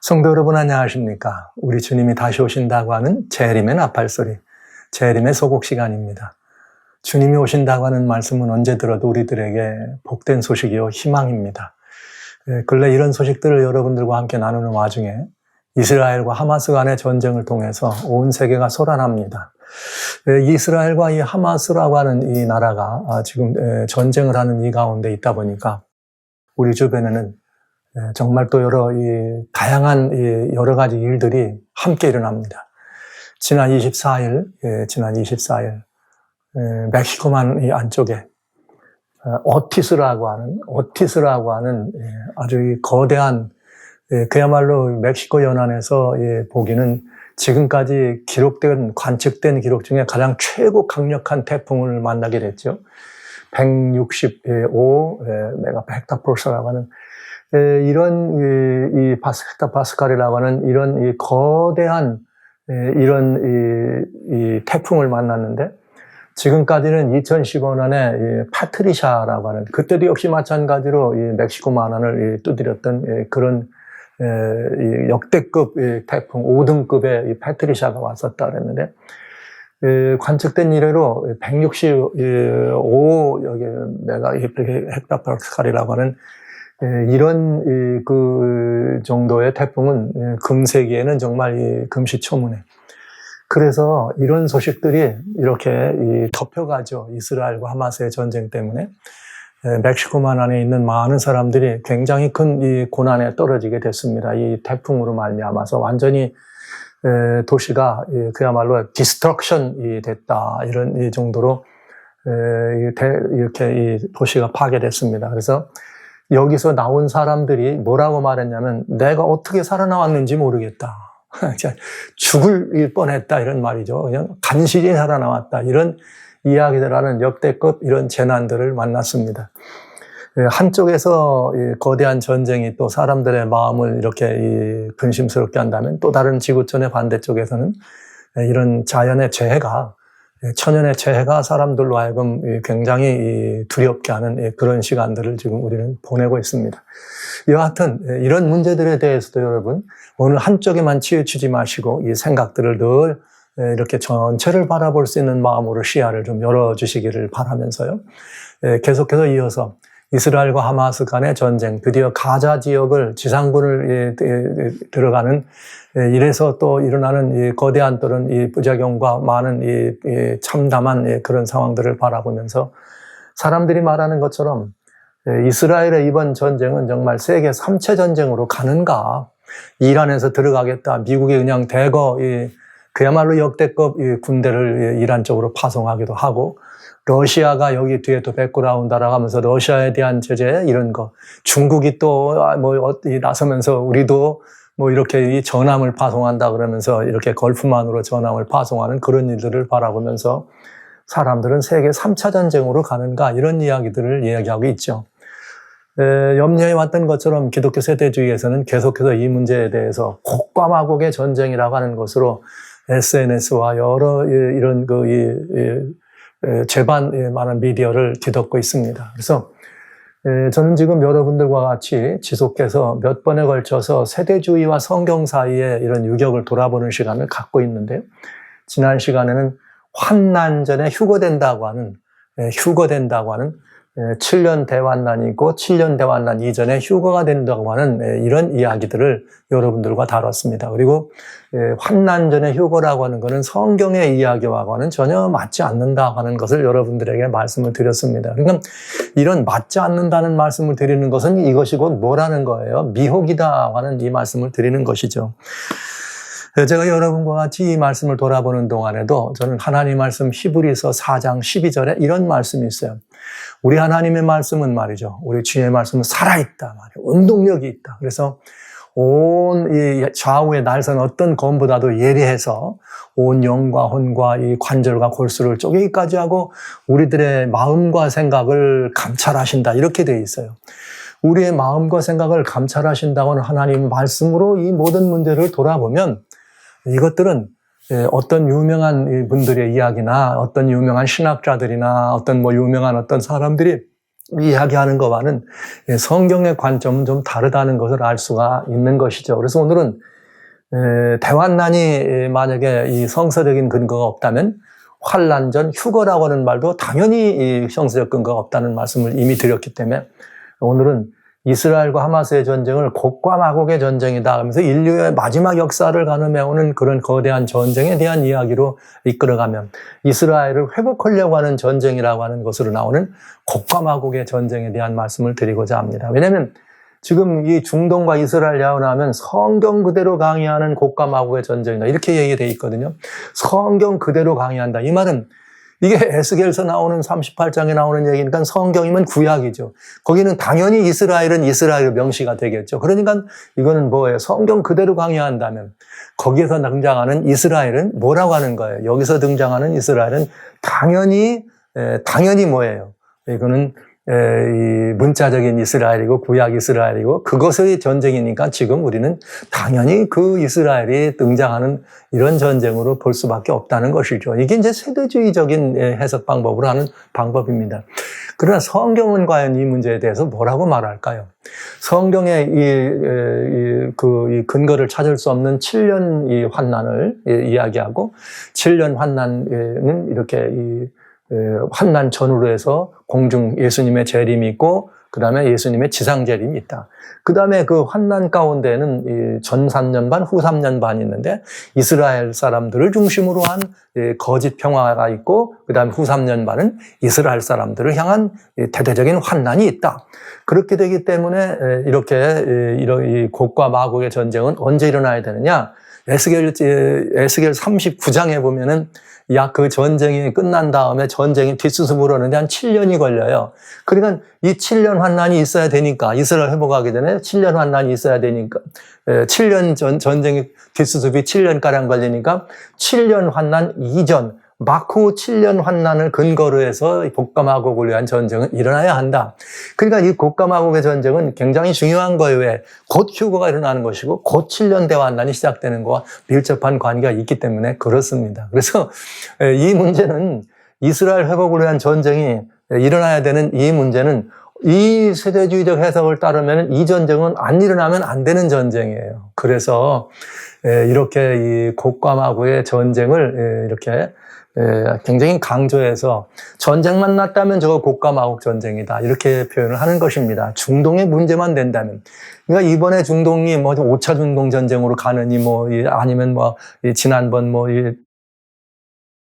성도 여러분 안녕하십니까? 우리 주님이 다시 오신다고 하는 재림의 나팔소리, 재림의 소곡 시간입니다. 주님이 오신다고 하는 말씀은 언제 들어도 우리들에게 복된 소식이요 희망입니다. 근래 이런 소식들을 여러분들과 함께 나누는 와중에 이스라엘과 하마스 간의 전쟁을 통해서 온 세계가 소란합니다. 이스라엘과 이 하마스라고 하는 이 나라가 지금 전쟁을 하는 이 가운데 있다 보니까 우리 주변에는 정말 또 다양한 여러 가지 일들이 함께 일어납니다. 지난 24일, 멕시코만 이 안쪽에 오티스라고 하는 아주 거대한, 그야말로 멕시코 연안에서 보기는 지금까지 관측된 기록 중에 가장 최고 강력한 태풍을 만나게 됐죠. 165 헥타파스칼이라고 하는 이런 이 헥타파스칼이라고 하는 이런 이 거대한 이런 이 태풍을 만났는데, 지금까지는 2015년에 파트리샤라고 하는, 그때도 역시 마찬가지로 이 멕시코 만원을 두드렸던 그런 역대급 태풍 5등급의 이 파트리샤가 왔었다 그랬는데, 관측된 이래로 165 헥타파스칼이라고 하는 이런 그 정도의 태풍은 금세기에는 정말 금시초문에. 그래서 이런 소식들이 이렇게 덮여가죠. 이스라엘과 하마스의 전쟁 때문에 멕시코만 안에 있는 많은 사람들이 굉장히 큰 이 고난에 떨어지게 됐습니다. 이 태풍으로 말미암아서 완전히 도시가 그야말로 디스트럭션이 됐다, 이런 이 정도로 이렇게 이 도시가 파괴됐습니다. 그래서 여기서 나온 사람들이 뭐라고 말했냐면, 내가 어떻게 살아나왔는지 모르겠다. 죽을 뻔했다, 이런 말이죠. 그냥 간신히 살아나왔다, 이런 이야기들 하는 역대급 이런 재난들을 만났습니다. 한쪽에서 거대한 전쟁이 또 사람들의 마음을 이렇게 근심스럽게 한다면, 또 다른 지구촌의 반대쪽에서는 이런 자연의 재해가, 천연의 재해가 사람들로 하여금 굉장히 두렵게 하는 그런 시간들을 지금 우리는 보내고 있습니다. 여하튼 이런 문제들에 대해서도 여러분, 어느 한쪽에만 치우치지 마시고 이 생각들을 늘 이렇게 전체를 바라볼 수 있는 마음으로 시야를 좀 열어주시기를 바라면서요. 계속해서 이어서 이스라엘과 하마스 간의 전쟁, 드디어 가자 지역을, 지상군을 들어가는, 이래서 또 일어나는 이 거대한 또는 이 부작용과 많은 이 참담한 그런 상황들을 바라보면서, 사람들이 말하는 것처럼 이스라엘의 이번 전쟁은 정말 세계 3차 전쟁으로 가는가? 이란에서 들어가겠다. 미국이 그냥 대거 그야말로 역대급 군대를 이란 쪽으로 파송하기도 하고, 러시아가 여기 뒤에 또 백그라운드라고 하면서 러시아에 대한 제재 이런 거, 중국이 또 나서면서 우리도 이렇게 이 전함을 파송한다 그러면서 이렇게 걸프만으로 전함을 파송하는 그런 일들을 바라보면서 사람들은 세계 3차 전쟁으로 가는가, 이런 이야기들을 이야기하고 있죠. 염려해 왔던 것처럼 기독교 세대주의에서는 계속해서 이 문제에 대해서 곡과마곡의 전쟁이라고 하는 것으로 SNS와 여러 이런 많은 미디어를 뒤덮고 있습니다. 그래서 저는 지금 여러분들과 같이 지속해서 몇 번에 걸쳐서 세대주의와 성경 사이의 이런 유격을 돌아보는 시간을 갖고 있는데요. 지난 시간에는 환난 전에 휴거된다고 하는 7년 대환난이 있고 7년 대환난 이전에 휴거가 된다고 하는 이런 이야기들을 여러분들과 다뤘습니다. 그리고 환난 전에 휴거라고 하는 것은 성경의 이야기와는 전혀 맞지 않는다고 하는 것을 여러분들에게 말씀을 드렸습니다. 그러니까 이런 맞지 않는다는 말씀을 드리는 것은 이것이 곧 뭐라는 거예요? 미혹이다 하는 이 말씀을 드리는 것이죠. 제가 여러분과 같이 이 말씀을 돌아보는 동안에도 저는 하나님 말씀 히브리서 4장 12절에 이런 말씀이 있어요. 우리 하나님의 말씀은 말이죠, 우리 주의 말씀은 살아있다 말이에요. 운동력이 있다. 그래서 온 이 좌우의 날선 어떤 검보다도 예리해서 온 영과 혼과 이 관절과 골수를 쪼개기까지 하고 우리들의 마음과 생각을 감찰하신다, 이렇게 되어 있어요. 우리의 마음과 생각을 감찰하신다고는 하나님 말씀으로 이 모든 문제를 돌아보면, 이것들은 어떤 유명한 분들의 이야기나 어떤 유명한 신학자들이나 어떤 유명한 어떤 사람들이 이야기하는 것과는 성경의 관점은 좀 다르다는 것을 알 수가 있는 것이죠. 그래서 오늘은 대환난이 만약에 이 성서적인 근거가 없다면 환난전 휴거라고 하는 말도 당연히 이 성서적 근거가 없다는 말씀을 이미 드렸기 때문에 오늘은 이스라엘과 하마스의 전쟁을 곡과 마곡의 전쟁이다 하면서 인류의 마지막 역사를 가늠해오는 그런 거대한 전쟁에 대한 이야기로 이끌어가면 이스라엘을 회복하려고 하는 전쟁이라고 하는 것으로 나오는 곡과 마곡의 전쟁에 대한 말씀을 드리고자 합니다. 왜냐하면 지금 이 중동과 이스라엘 야원하면 성경 그대로 강의하는 곡과 마곡의 전쟁이다 이렇게 얘기되어 있거든요. 성경 그대로 강의한다. 이 말은 이게 에스겔서 나오는 38장에 나오는 얘기니까 성경이면 구약이죠. 거기는 당연히 이스라엘은 이스라엘 명시가 되겠죠. 그러니까 이거는 뭐예요? 성경 그대로 강의한다면 거기에서 등장하는 이스라엘은 뭐라고 하는 거예요? 여기서 등장하는 이스라엘은 당연히 뭐예요? 이거는 이 문자적인 이스라엘이고 구약 이스라엘이고 그것의 전쟁이니까 지금 우리는 당연히 그 이스라엘이 등장하는 이런 전쟁으로 볼 수밖에 없다는 것이죠. 이게 이제 세대주의적인 해석 방법으로 하는 방법입니다. 그러나 성경은 과연 이 문제에 대해서 뭐라고 말할까요? 성경의 이 근거를 찾을 수 없는 7년 이 환난을 이야기하고 7년 환난은 이렇게 환난 전후로 해서 공중 예수님의 재림이 있고 그 다음에 예수님의 지상 재림이 있다. 그 다음에 그 환난 가운데는 전 3년 반, 후 3년 반이 있는데 이스라엘 사람들을 중심으로 한 거짓 평화가 있고 그 다음에 후 3년 반은 이스라엘 사람들을 향한 대대적인 환난이 있다. 그렇게 되기 때문에 이렇게 이 곡과 마곡의 전쟁은 언제 일어나야 되느냐? 에스겔 39장에 보면은 약 그 전쟁이 끝난 다음에 전쟁이 뒷수습으로 오는데 한 7년이 걸려요. 그러니까 이 7년 환난이 있어야 되니까 이스라엘 회복하기 전에 7년 환난이 있어야 되니까 7년 전쟁이 뒷수습이 7년가량 걸리니까 7년 환난 이전 마후 7년 환난을 근거로 해서 곡과 마곡을 위한 전쟁은 일어나야 한다. 그러니까 이 곡과 마곡의 전쟁은 굉장히 중요한 거예요. 왜? 곧 휴거가 일어나는 것이고 곧 7년 대환난이 시작되는 것과 밀접한 관계가 있기 때문에 그렇습니다. 그래서 이 문제는 이스라엘 회복을 위한 전쟁이 일어나야 되는 이 문제는 이 세대주의적 해석을 따르면 이 전쟁은 안 일어나면 안 되는 전쟁이에요. 그래서 이렇게 이 곡과 마곡의 전쟁을 이렇게 굉장히 강조해서 전쟁만 났다면 저거 곡과 마곡 전쟁이다 이렇게 표현을 하는 것입니다. 중동의 문제만 된다면 그러니까 이번에 중동이 뭐 5차 중동 전쟁으로 가느니 뭐 아니면 뭐 지난번 뭐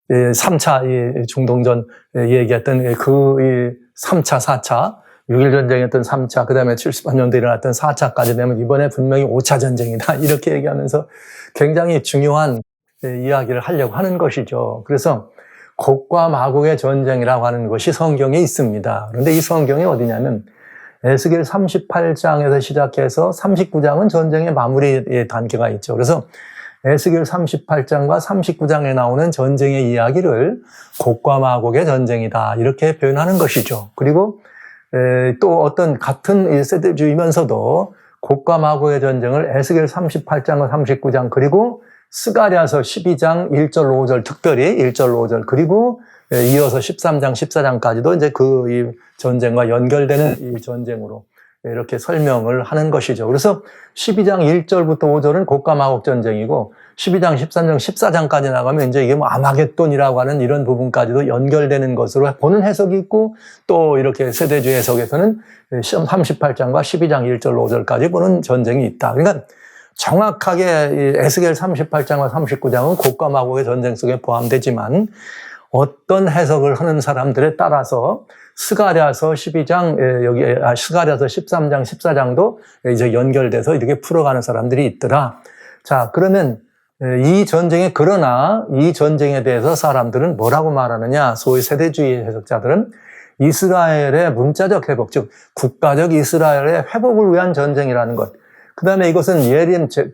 3차 중동전 얘기했던 그 3차 4차 6.1 전쟁이었던 3차, 그 다음에 78년도에 일어났던 4차까지 되면 이번에 분명히 5차 전쟁이다. 이렇게 얘기하면서 굉장히 중요한 이야기를 하려고 하는 것이죠. 그래서 곡과 마곡의 전쟁이라고 하는 것이 성경에 있습니다. 그런데 이 성경이 어디냐면 에스겔 38장에서 시작해서 39장은 전쟁의 마무리 단계가 있죠. 그래서 에스겔 38장과 39장에 나오는 전쟁의 이야기를 곡과 마곡의 전쟁이다. 이렇게 표현하는 것이죠. 그리고 또 어떤 같은 세대주의면서도 곡과 마곡의 전쟁을 에스겔 38장과 39장 그리고 스가랴서 12장 1절 5절 특별히 1절 5절 그리고 이어서 13장 14장까지도 이제 이 전쟁과 연결되는 이 전쟁으로 이렇게 설명을 하는 것이죠. 그래서 12장 1절부터 5절은 곡과 마곡 전쟁이고 12장 13장 14장까지 나가면 이제 이게 뭐 아마겟돈이라고 하는 이런 부분까지도 연결되는 것으로 보는 해석이 있고 또 이렇게 세대주의 해석에서는 38장과 12장 1절 5절까지 보는 전쟁이 있다. 그러니까 정확하게 에스겔 38장과 39장은 곡과 마곡의 전쟁 속에 포함되지만 어떤 해석을 하는 사람들에 따라서 스가랴서 12장 여기 스가랴서 13장 14장도 이제 연결돼서 이렇게 풀어가는 사람들이 있더라. 자, 그러면 그러나 이 전쟁에 대해서 사람들은 뭐라고 말하느냐? 소위 세대주의 해석자들은 이스라엘의 문자적 회복, 즉 국가적 이스라엘의 회복을 위한 전쟁이라는 것. 그 다음에 이것은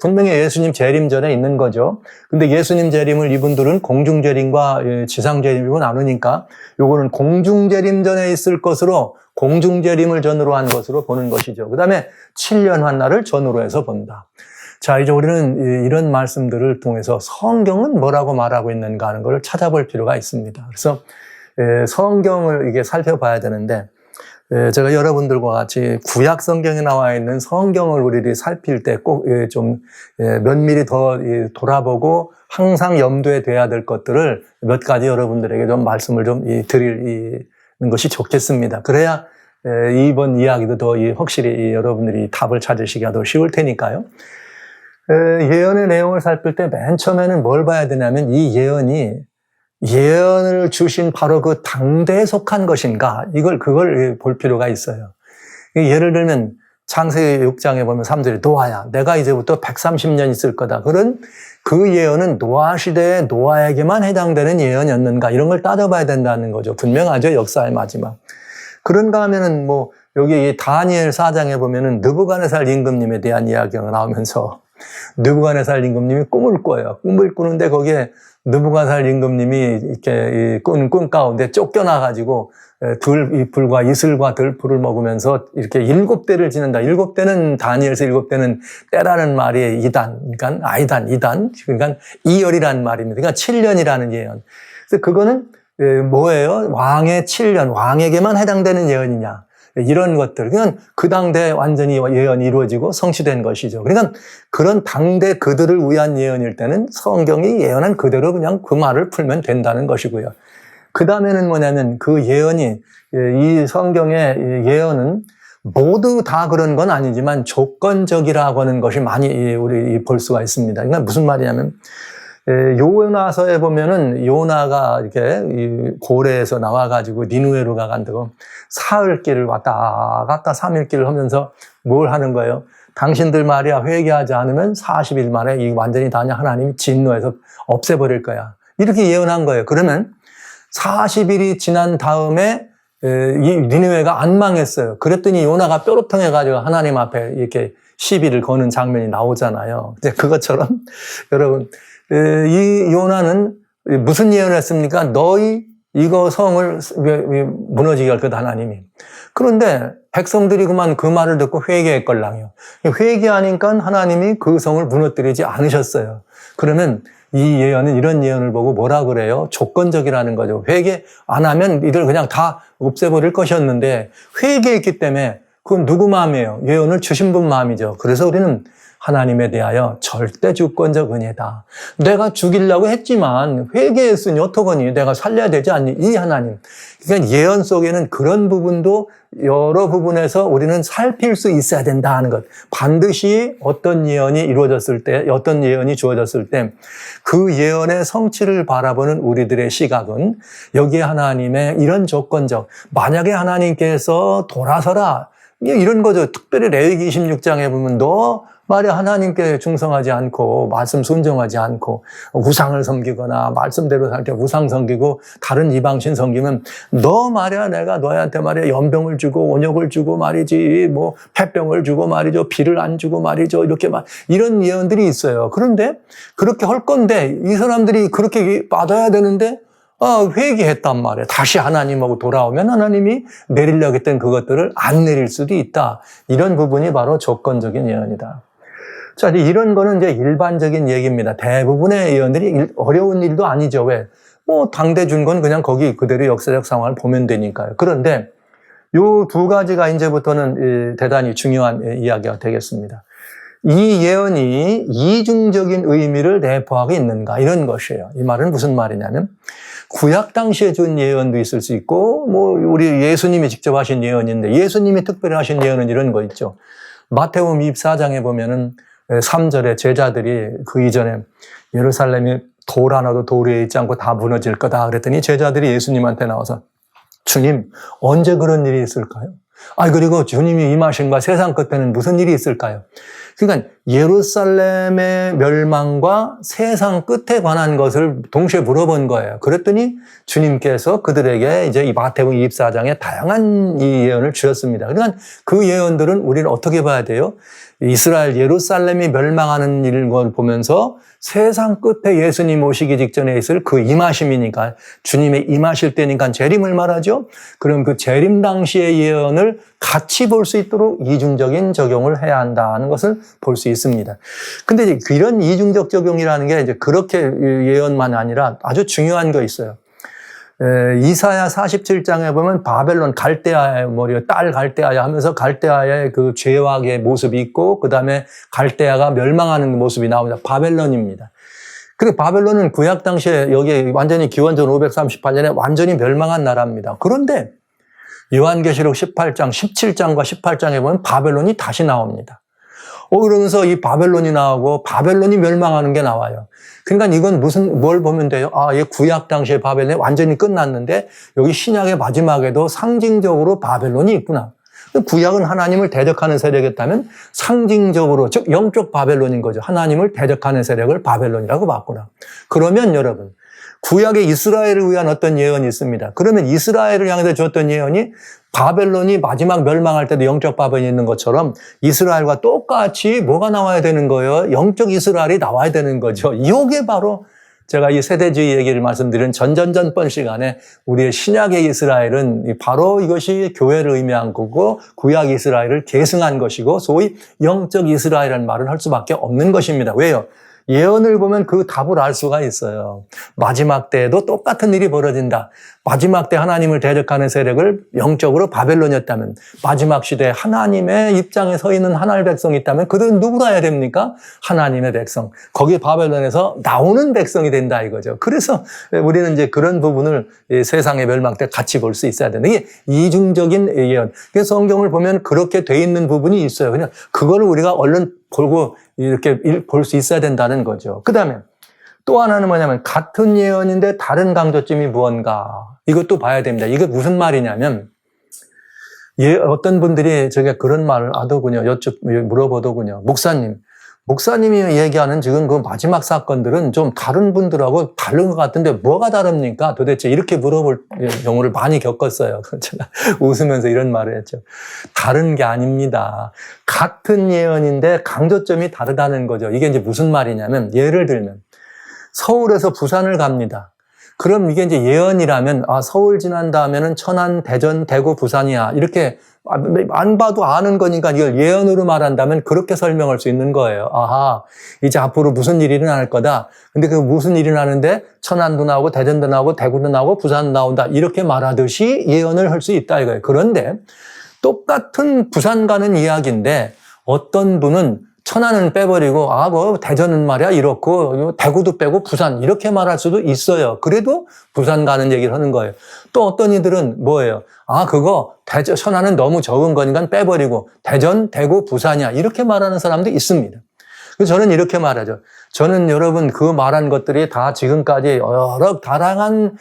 분명히 예수님 재림 전에 있는 거죠. 근데 예수님 재림을 이분들은 공중 재림과 지상 재림으로 나누니까 요거는 공중 재림 전에 있을 것으로 공중 재림을 전후로 한 것으로 보는 것이죠. 그 다음에 7년 환난을 전후로 해서 본다. 자, 이제 우리는 이런 말씀들을 통해서 성경은 뭐라고 말하고 있는가 하는 걸 찾아볼 필요가 있습니다. 그래서 성경을 이게 살펴봐야 되는데 제가 여러분들과 같이 구약 성경에 나와 있는 성경을 우리들이 살필 때 꼭 좀 면밀히 더 돌아보고 항상 염두에 둬야 될 것들을 몇 가지 여러분들에게 좀 말씀을 좀 드리는 것이 좋겠습니다. 그래야 이번 이야기도 더 확실히 여러분들이 답을 찾으시기가 더 쉬울 테니까요. 예언의 내용을 살필 때 맨 처음에는 뭘 봐야 되냐면 이 예언을 주신 바로 그 당대에 속한 것인가, 그걸 볼 필요가 있어요. 예를 들면, 창세기 6장에 보면 3절에 노아야, 내가 이제부터 130년 있을 거다. 그런 그 예언은 노아 시대에 노아에게만 해당되는 예언이었는가, 이런 걸 따져봐야 된다는 거죠. 분명하죠, 역사의 마지막. 그런가 하면은 여기 다니엘 4장에 보면은 느부갓네살 임금님에 대한 이야기가 나오면서 느부갓네살 임금님이 꿈을 꿔요. 꿈을 꾸는데 거기에 느부갓네살 임금님이 이렇게 꿈 가운데 쫓겨나가지고 불과 이슬과 들풀을 먹으면서 이렇게 7대를 지낸다. 7대는 다니엘서 7대는 때라는 말이 이단, 그러니까 아이단, 이단, 그러니까 이열이라는 말입니다. 그러니까 7년이라는 예언. 그래서 그거는 뭐예요? 왕의 7년, 왕에게만 해당되는 예언이냐. 이런 것들. 그냥 그 당대 완전히 예언이 이루어지고 성취된 것이죠. 그러니까 그런 당대 그들을 위한 예언일 때는 성경이 예언한 그대로 그냥 그 말을 풀면 된다는 것이고요. 그 다음에는 뭐냐면 그 예언이, 이 성경의 예언은 모두 다 그런 건 아니지만 조건적이라고 하는 것이 많이 우리 볼 수가 있습니다. 그러니까 무슨 말이냐면, 요나서에 보면은 요나가 이렇게 고래에서 나와가지고 니느웨로 가간다고 사흘길을 왔다 갔다 3일길을 하면서 뭘 하는 거예요? 당신들 말이야 회개하지 않으면 40일 만에 이 완전히 다 하나님이 진노해서 없애버릴 거야. 이렇게 예언한 거예요. 그러면 40일이 지난 다음에 이 니느웨가 안 망했어요. 그랬더니 요나가 뾰로통해가지고 하나님 앞에 이렇게 시비를 거는 장면이 나오잖아요. 그것처럼 여러분, 이 요나는 무슨 예언을 했습니까? 너희 이거 성을 무너지게 할 거다 하나님이. 그런데 백성들이 그만 그 말을 듣고 회개했걸랑요. 회개하니까 하나님이 그 성을 무너뜨리지 않으셨어요. 그러면 이 예언은 이런 예언을 보고 뭐라 그래요? 조건적이라는 거죠. 회개 안 하면 이들 그냥 다 없애버릴 것이었는데 회개했기 때문에 그건 누구 마음이에요? 예언을 주신 분 마음이죠. 그래서 우리는 하나님에 대하여 절대 주권적 은혜다. 내가 죽이려고 했지만 회개했으니 어떡하니? 내가 살려야 되지 않니? 이 하나님. 그러니까 예언 속에는 그런 부분도 여러 부분에서 우리는 살필 수 있어야 된다 하는 것. 반드시 어떤 예언이 이루어졌을 때, 어떤 예언이 주어졌을 때 그 예언의 성취를 바라보는 우리들의 시각은 여기에 하나님의 이런 조건적, 만약에 하나님께서 돌아서라, 이런 거죠. 특별히 레위기 26장에 보면 너 말이야 하나님께 충성하지 않고 말씀 순종하지 않고 우상을 섬기거나 말씀대로 살 때 우상 섬기고 다른 이방신 섬기면 너 말이야 내가 너희한테 말이야 연병을 주고 온역을 주고 말이지 뭐 폐병을 주고 말이죠 비를 안 주고 말이죠 이렇게 이런 예언들이 있어요. 그런데 그렇게 할 건데 이 사람들이 그렇게 받아야 되는데 회개했단 말이에요. 다시 하나님하고 돌아오면 하나님이 내리려고 했던 그것들을 안 내릴 수도 있다. 이런 부분이 바로 조건적인 예언이다. 자, 이런 거는 이제 일반적인 얘기입니다. 대부분의 예언들이 어려운 일도 아니죠. 왜? 당대 준 건 그냥 거기 그대로 역사적 상황을 보면 되니까요. 그런데 요 두 가지가 이제부터는 대단히 중요한 이야기가 되겠습니다. 이 예언이 이중적인 의미를 내포하고 있는가 이런 것이에요. 이 말은 무슨 말이냐면 구약 당시에 준 예언도 있을 수 있고 우리 예수님이 직접 하신 예언인데 예수님이 특별히 하신 예언은 이런 거 있죠. 마태복음 24장에 보면은 3절에 제자들이 그 이전에 예루살렘이 돌 하나도 돌 위에 있지 않고 다 무너질 거다 그랬더니 제자들이 예수님한테 나와서 주님 언제 그런 일이 있을까요? 그리고 주님이 임하신과 세상 끝에는 무슨 일이 있을까요? 그러니까 예루살렘의 멸망과 세상 끝에 관한 것을 동시에 물어본 거예요. 그랬더니 주님께서 그들에게 이제 이 마태복음 24장에 다양한 이 예언을 주셨습니다. 그러니까 그 예언들은 우리는 어떻게 봐야 돼요? 이스라엘 예루살렘이 멸망하는 일을 보면서 세상 끝에 예수님 오시기 직전에 있을 그 임하심이니까 주님의 임하실 때니까 재림을 말하죠. 그럼 그 재림 당시의 예언을 같이 볼 수 있도록 이중적인 적용을 해야 한다는 것을 볼 수 있습니다. 근데 이런 이중적 적용이라는 게 이제 그렇게 예언만 아니라 아주 중요한 거 있어요. 이사야 47장에 보면 바벨론 갈대아의 딸 갈대아야 하면서 갈대아의 그 죄악의 모습이 있고 그 다음에 갈대아가 멸망하는 모습이 나옵니다. 바벨론입니다. 그리고 바벨론은 구약 당시에 여기 완전히 기원전 538년에 완전히 멸망한 나라입니다. 그런데 요한계시록 18장, 17장과 18장에 보면 바벨론이 다시 나옵니다. 그러면서 이 바벨론이 나오고 바벨론이 멸망하는 게 나와요. 그러니까 이건 뭘 보면 돼요? 이 구약 당시의 바벨론이 완전히 끝났는데 여기 신약의 마지막에도 상징적으로 바벨론이 있구나. 구약은 하나님을 대적하는 세력이었다면 상징적으로, 즉 영적 바벨론인 거죠. 하나님을 대적하는 세력을 바벨론이라고 봤구나. 그러면 여러분, 구약의 이스라엘을 위한 어떤 예언이 있습니다. 그러면 이스라엘을 향해서 주었던 예언이 바벨론이 마지막 멸망할 때도 영적 바벨론이 있는 것처럼 이스라엘과 똑같이 뭐가 나와야 되는 거예요? 영적 이스라엘이 나와야 되는 거죠. 이게 바로 제가 이 세대주의 얘기를 말씀드린 전전전번 시간에 우리의 신약의 이스라엘은 바로 이것이 교회를 의미한 거고 구약 이스라엘을 계승한 것이고 소위 영적 이스라엘이라는 말을 할 수밖에 없는 것입니다. 왜요? 예언을 보면 그 답을 알 수가 있어요. 마지막 때에도 똑같은 일이 벌어진다. 마지막 때 하나님을 대적하는 세력을 영적으로 바벨론이었다면 마지막 시대에 하나님의 입장에 서 있는 하나님의 백성이 있다면 그들은 누구라 해야 됩니까? 하나님의 백성. 거기 바벨론에서 나오는 백성이 된다 이거죠. 그래서 우리는 이제 그런 부분을 세상의 멸망 때 같이 볼 수 있어야 되는 이게 이중적인 예언. 그래서 성경을 보면 그렇게 돼 있는 부분이 있어요. 그냥 그거를 우리가 얼른 보고 이렇게 볼 수 있어야 된다는 거죠. 그 다음에 또 하나는 뭐냐면 같은 예언인데 다른 강조점이 무언가 이것도 봐야 됩니다. 이게 무슨 말이냐면 어떤 분들이 제가 그런 말을 하더군요. 물어보더군요. 목사님이 얘기하는 지금 그 마지막 사건들은 좀 다른 분들하고 다른 것 같은데 뭐가 다릅니까? 도대체 이렇게 물어볼 경우를 많이 겪었어요. 제가 웃으면서 이런 말을 했죠. 다른 게 아닙니다. 같은 예언인데 강조점이 다르다는 거죠. 이게 이제 무슨 말이냐면 예를 들면 서울에서 부산을 갑니다. 그럼 이게 이제 예언이라면 서울 지난 다음에는 천안, 대전, 대구, 부산이야. 이렇게 안 봐도 아는 거니까 이걸 예언으로 말한다면 그렇게 설명할 수 있는 거예요. 아하, 이제 앞으로 무슨 일이 일어날 거다. 근데 그 무슨 일이 나는데 천안도 나오고 대전도 나오고 대구도 나오고 부산도 나온다. 이렇게 말하듯이 예언을 할 수 있다 이거예요. 그런데 똑같은 부산 가는 이야기인데 어떤 분은 천안은 빼버리고 뭐 대전은 말이야 이렇고 대구도 빼고 부산 이렇게 말할 수도 있어요. 그래도 부산 가는 얘기를 하는 거예요. 또 어떤 이들은 뭐예요? 그거 천안은 너무 적은 거니까 빼버리고 대전, 대구, 부산이야 이렇게 말하는 사람도 있습니다. 그래서 저는 이렇게 말하죠. 저는 여러분 그 말한 것들이 다 지금까지 여러 다양한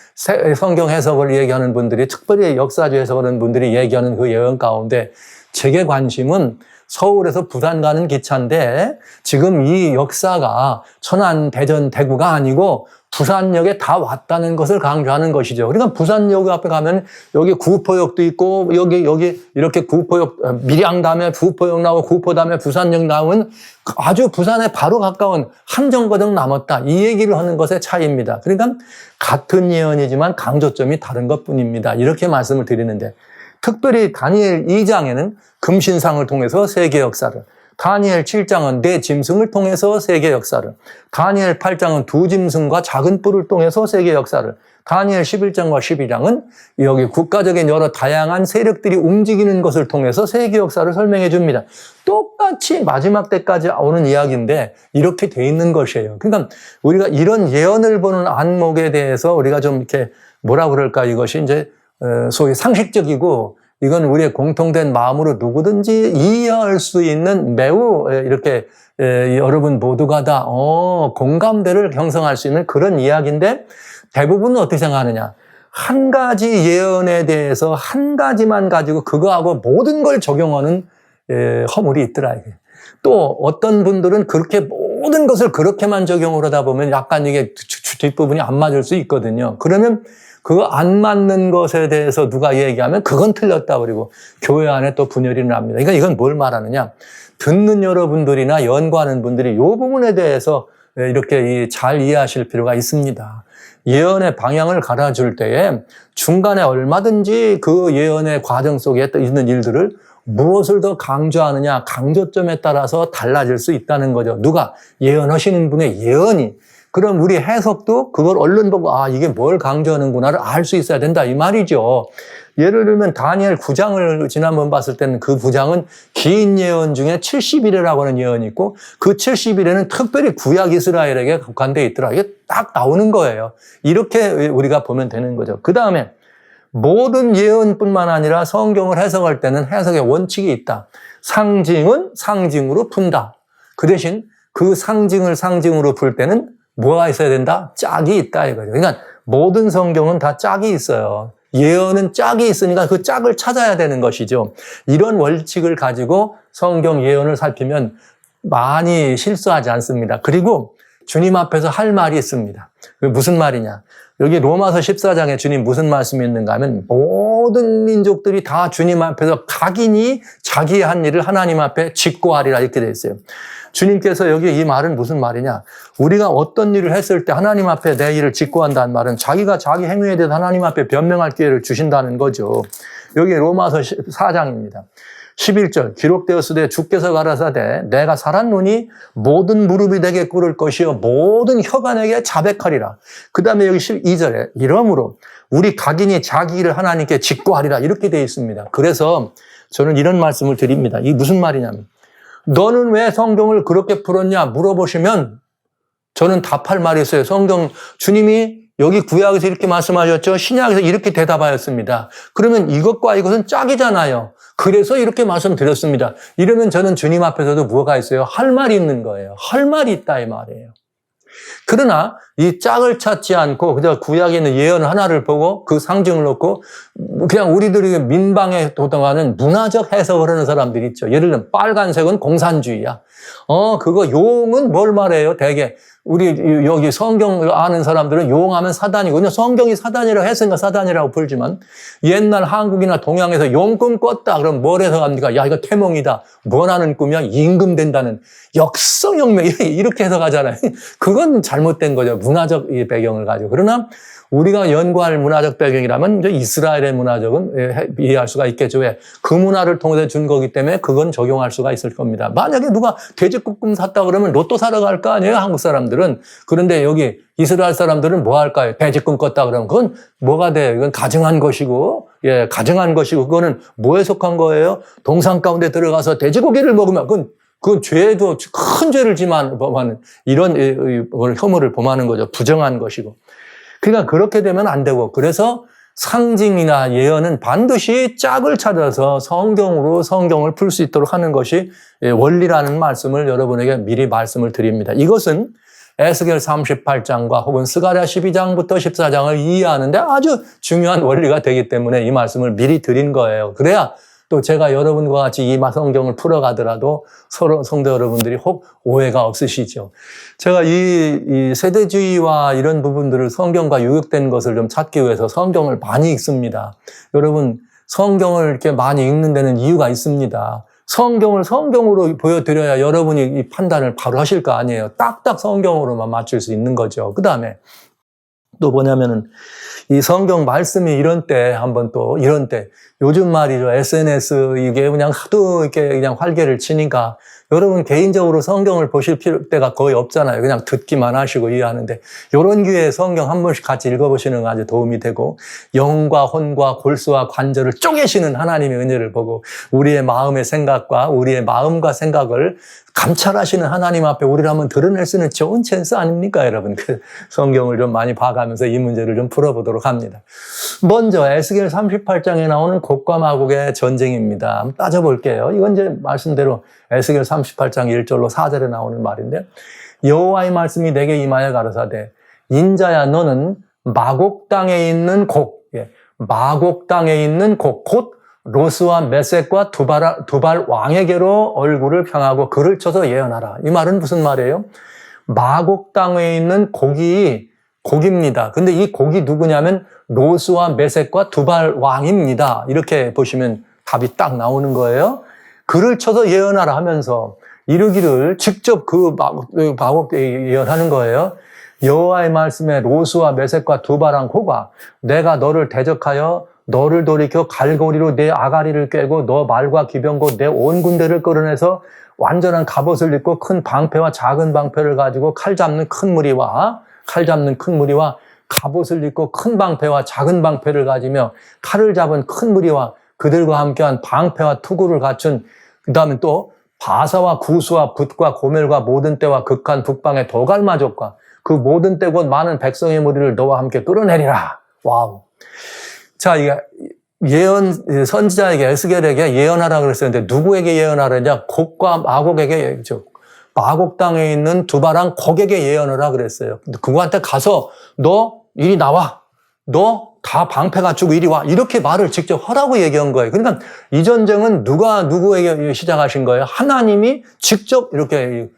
성경 해석을 얘기하는 분들이 특별히 역사주 해석하는 분들이 얘기하는 그 예언 가운데 제게 관심은 서울에서 부산 가는 기차인데 지금 이 역사가 천안, 대전, 대구가 아니고 부산역에 다 왔다는 것을 강조하는 것이죠. 그러니까 부산역 앞에 가면 여기 구포역도 있고 여기 이렇게 구포역 밀양 다음에 구포역 나오고 구포 다음에 부산역 나오면 아주 부산에 바로 가까운 한 정거장 남았다. 이 얘기를 하는 것의 차이입니다. 그러니까 같은 예언이지만 강조점이 다른 것뿐입니다. 이렇게 말씀을 드리는데 특별히 다니엘 2장에는 금신상을 통해서 세계 역사를, 다니엘 7장은 네 짐승을 통해서 세계 역사를, 다니엘 8장은 두 짐승과 작은 뿔을 통해서 세계 역사를, 다니엘 11장과 12장은 여기 국가적인 여러 다양한 세력들이 움직이는 것을 통해서 세계 역사를 설명해 줍니다. 똑같이 마지막 때까지 오는 이야기인데 이렇게 돼 있는 것이에요. 그러니까 우리가 이런 예언을 보는 안목에 대해서 우리가 좀 이렇게 뭐라 그럴까 이것이 이제 소위 상식적이고 이건 우리의 공통된 마음으로 누구든지 이해할 수 있는 매우 이렇게 여러분 모두가 다 공감대를 형성할 수 있는 그런 이야기인데 대부분은 어떻게 생각하느냐. 한 가지 예언에 대해서 한 가지만 가지고 그거하고 모든 걸 적용하는 허물이 있더라. 또 어떤 분들은 그렇게 모든 것을 그렇게만 적용을 하다 보면 약간 이게 뒷부분이 안 맞을 수 있거든요. 그러면 그거 안 맞는 것에 대해서 누가 얘기하면 그건 틀렸다 그리고 교회 안에 또 분열이 납니다. 그러니까 이건 뭘 말하느냐. 듣는 여러분들이나 연구하는 분들이 이 부분에 대해서 이렇게 잘 이해하실 필요가 있습니다. 예언의 방향을 갈아줄 때에 중간에 얼마든지 그 예언의 과정 속에 있는 일들을 무엇을 더 강조하느냐 강조점에 따라서 달라질 수 있다는 거죠. 누가 예언하시는 분의 예언이 그럼 우리 해석도 그걸 얼른 보고 이게 뭘 강조하는구나를 알 수 있어야 된다 이 말이죠. 예를 들면 다니엘 9장을 지난번 봤을 때는 그 9장은 긴 예언 중에 70일이라고 하는 예언이 있고 그 70일에는 특별히 구약 이스라엘에게 국한되어 있더라. 이게 딱 나오는 거예요. 이렇게 우리가 보면 되는 거죠. 그 다음에 모든 예언뿐만 아니라 성경을 해석할 때는 해석의 원칙이 있다. 상징은 상징으로 푼다. 그 대신 그 상징을 상징으로 풀 때는 뭐가 있어야 된다? 짝이 있다 이거죠. 그러니까 모든 성경은 다 짝이 있어요. 예언은 짝이 있으니까 그 짝을 찾아야 되는 것이죠. 이런 원칙을 가지고 성경 예언을 살피면 많이 실수하지 않습니다. 그리고 주님 앞에서 할 말이 있습니다. 그게 무슨 말이냐? 여기 로마서 14장에 주님 무슨 말씀이 있는가 하면 모든 민족들이 다 주님 앞에서 각인이 자기의 한 일을 하나님 앞에 직고하리라 이렇게 되어 있어요. 주님께서 여기 이 말은 무슨 말이냐? 우리가 어떤 일을 했을 때 하나님 앞에 내 일을 직고한다는 말은 자기가 자기 행위에 대해서 하나님 앞에 변명할 기회를 주신다는 거죠. 여기 로마서 4장입니다. 11절 기록되었으되 주께서 가라사대 내가 살았노니 모든 무릎이 내게 꿇을 것이요 모든 혀가 내게 자백하리라. 그 다음에 여기 12절에 이러므로 우리 각인이 자기 일을 하나님께 직고하리라 이렇게 되어 있습니다. 그래서 저는 이런 말씀을 드립니다. 이게 무슨 말이냐면 너는 왜 성경을 그렇게 풀었냐 물어보시면 저는 답할 말이 있어요. 성경 주님이 여기 구약에서 이렇게 말씀하셨죠. 신약에서 이렇게 대답하였습니다. 그러면 이것과 이것은 짝이잖아요. 그래서 이렇게 말씀드렸습니다. 이러면 저는 주님 앞에서도 뭐가 있어요? 할 말이 있는 거예요. 할 말이 있다 이 말이에요. 그러나 이 짝을 찾지 않고 그저 구약에 있는 예언 하나를 보고 그 상징을 놓고 그냥 우리들이 민방에 도당하는 문화적 해석을 하는 사람들이 있죠. 예를 들면 빨간색은 공산주의야. 그거 용은 뭘 말해요? 대개 우리 여기 성경을 아는 사람들은 용하면 사단이거든요. 성경이 사단이라고 했으니까 사단이라고 풀지만 옛날 한국이나 동양에서 용꿈 꿨다 그럼 뭘 해석합니까? 야 이거 태몽이다. 뭐라는 꿈이야? 임금 된다는 역성혁명 이렇게 해석하잖아요. 그건 잘못된 거죠. 문화적 배경을 가지고. 그러나 우리가 연구할 문화적 배경이라면 이제 이스라엘의 문화적은 이해할 수가 있겠죠. 왜? 그 문화를 통해서 준 거기 때문에 그건 적용할 수가 있을 겁니다. 만약에 누가 돼지국금 샀다 그러면 로또 사러 갈 거 아니에요? 한국 사람들은. 그런데 여기 이스라엘 사람들은 뭐 할까요? 돼지꿈 꿨다 그러면 그건 뭐가 돼요? 이건 가증한 것이고, 가증한 것이고 그거는 뭐에 속한 거예요? 동상 가운데 들어가서 돼지고기를 먹으면 그건 죄도 큰 죄를 지만 범하는 이런 혐오를 범하는 거죠. 부정한 것이고. 그러니까 그렇게 되면 안 되고 그래서 상징이나 예언은 반드시 짝을 찾아서 성경으로 성경을 풀 수 있도록 하는 것이 원리라는 말씀을 여러분에게 미리 말씀을 드립니다. 이것은 에스겔 38장과 혹은 스가랴 12장부터 14장을 이해하는데 아주 중요한 원리가 되기 때문에 이 말씀을 미리 드린 거예요. 그래야 또 제가 여러분과 같이 이 성경을 풀어가더라도 서로 성도 여러분들이 혹 오해가 없으시죠. 제가 이 세대주의와 이런 부분들을 성경과 유격된 것을 좀 찾기 위해서 성경을 많이 읽습니다. 여러분 성경을 이렇게 많이 읽는 데는 이유가 있습니다. 성경을 성경으로 보여드려야 여러분이 이 판단을 바로 하실 거 아니에요. 딱딱 성경으로만 맞출 수 있는 거죠. 그 다음에 또 뭐냐면은 이 성경 말씀이 이런 때 요즘 말이죠. SNS 이게 그냥 하도 이렇게 그냥 활개를 치니까 여러분 개인적으로 성경을 보실 때가 거의 없잖아요. 그냥 듣기만 하시고 이해하는데 이런 기회에 성경 한 번씩 같이 읽어보시는 거 아주 도움이 되고 영과 혼과 골수와 관절을 쪼개시는 하나님의 은혜를 보고 우리의 마음의 생각과 우리의 마음과 생각을 감찰하시는 하나님 앞에 우리를 한번 드러낼 수 있는 좋은 찬스 아닙니까, 여러분? 그 성경을 좀 많이 봐가면서 이 문제를 좀 풀어보도록 합니다. 먼저 에스겔 38장에 나오는 곡과 마곡의 전쟁입니다. 한번 따져볼게요. 이건 이제 말씀대로 에스겔 38장 1절로 4절에 나오는 말인데 여호와의 말씀이 내게 임하여 가로사대 인자야 너는 마곡 땅에 있는 곡, 마곡 땅에 있는 곡, 곧 로스와 메섹과 두발 왕에게로 얼굴을 향하고 글을 쳐서 예언하라. 이 말은 무슨 말이에요? 마곡 땅에 있는 곡입니다. 근데 이 곡이 누구냐면 로스와 메섹과 두발 왕입니다. 이렇게 보시면 답이 딱 나오는 거예요. 글을 쳐서 예언하라 하면서 이르기를 직접 그 마곡 예언하는 거예요. 여호와의 말씀에 로스와 메섹과 두발왕 호가 내가 너를 대적하여 너를 돌이켜 갈고리로 내 아가리를 꿰고 너 말과 기병고 내 온 군대를 끌어내서 완전한 갑옷을 입고 큰 방패와 작은 방패를 가지고 칼 잡는 큰 무리와 갑옷을 입고 큰 방패와 작은 방패를 가지며 칼을 잡은 큰 무리와 그들과 함께한 방패와 투구를 갖춘 그 다음에 또 바사와 구수와 붓과 고멜과 모든 때와 극한 북방의 도갈마족과 그 모든 때 곧 많은 백성의 무리를 너와 함께 끌어내리라. 와우. 자, 이게 선지자에게 에스겔에게 예언하라 그랬었는데 누구에게 예언하라 했냐? 곡과 마곡에게, 마곡 땅에 있는 두바랑 곡에게 예언을 하라 그랬어요. 그거한테 가서 너 이리 나와. 너 다 방패 갖추고 이리 와. 이렇게 말을 직접 하라고 얘기한 거예요. 그러니까 이 전쟁은 누가 누구에게 시작하신 거예요? 하나님이 직접 이렇게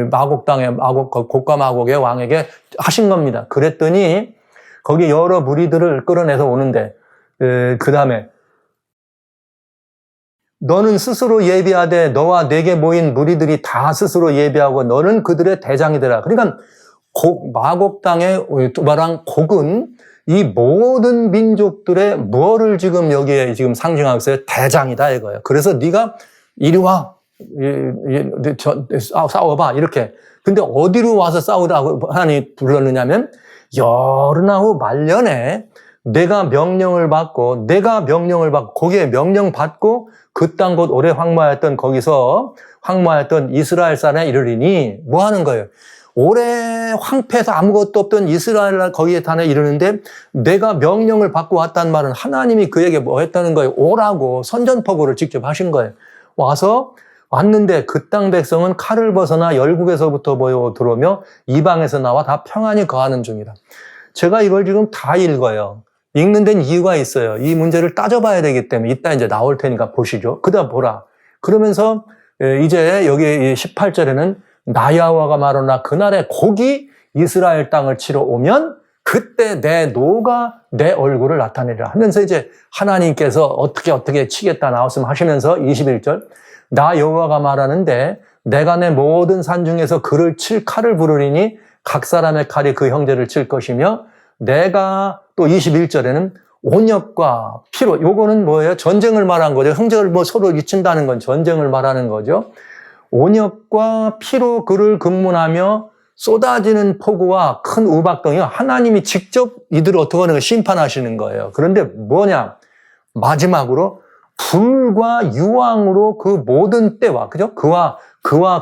마곡 땅에 곡과 마곡의 왕에게 하신 겁니다. 그랬더니 거기 여러 무리들을 끌어내서 오는데 그 다음에 너는 스스로 예비하되 너와 내게 모인 무리들이 다 스스로 예비하고 너는 그들의 대장이 되라. 그러니까 마곡 땅의 두바랑 곡은 이 모든 민족들의 뭐를 지금 여기에 지금 상징하고 있어요? 대장이다 이거예요. 그래서 네가 이리 와. 싸워봐. 이렇게. 근데 어디로 와서 싸우라고 하나님이 불렀느냐면 여름나후 말년에 내가 명령을 받고 거기에 명령 받고 그 땅 곧 오래 황무하였던 거기서 황무하였던 이스라엘 산에 이르리니 뭐 하는 거예요? 오래 황폐해서 아무것도 없던 이스라엘 거기에 단에 이르는데 내가 명령을 받고 왔다는 말은 하나님이 그에게 뭐 했다는 거예요? 오라고 선전포고를 직접 하신 거예요. 왔는데 그 땅 백성은 칼을 벗어나 열국에서부터 모여 들어오며 이방에서 나와 다 평안히 거하는 중이다. 제가 이걸 지금 다 읽어요. 읽는 데는 이유가 있어요. 이 문제를 따져봐야 되기 때문에 이따 이제 나올 테니까 보시죠. 그다음 보라. 그러면서 이제 여기 18절에는 나야와가 말하나 그날에 곡이 이스라엘 땅을 치러 오면 그때 내 노가 내 얼굴을 나타내리라 하면서 이제 하나님께서 어떻게 치겠다 나왔으면 하시면서 21절 나 여호와가 말하는데 내가 내 모든 산 중에서 그를 칠 칼을 부르리니 각 사람의 칼이 그 형제를 칠 것이며 내가 또 21절에는 온역과 피로 요거는 뭐예요? 전쟁을 말한 거죠. 형제를 뭐 서로 이친다는 건 전쟁을 말하는 거죠. 온역과 피로 그를 금문하며 쏟아지는 폭우와 큰 우박덩이요. 하나님이 직접 이들을 어떻게 하는 거 심판하시는 거예요. 그런데 뭐냐? 마지막으로 불과 유황으로 그 모든 때와 그죠? 그와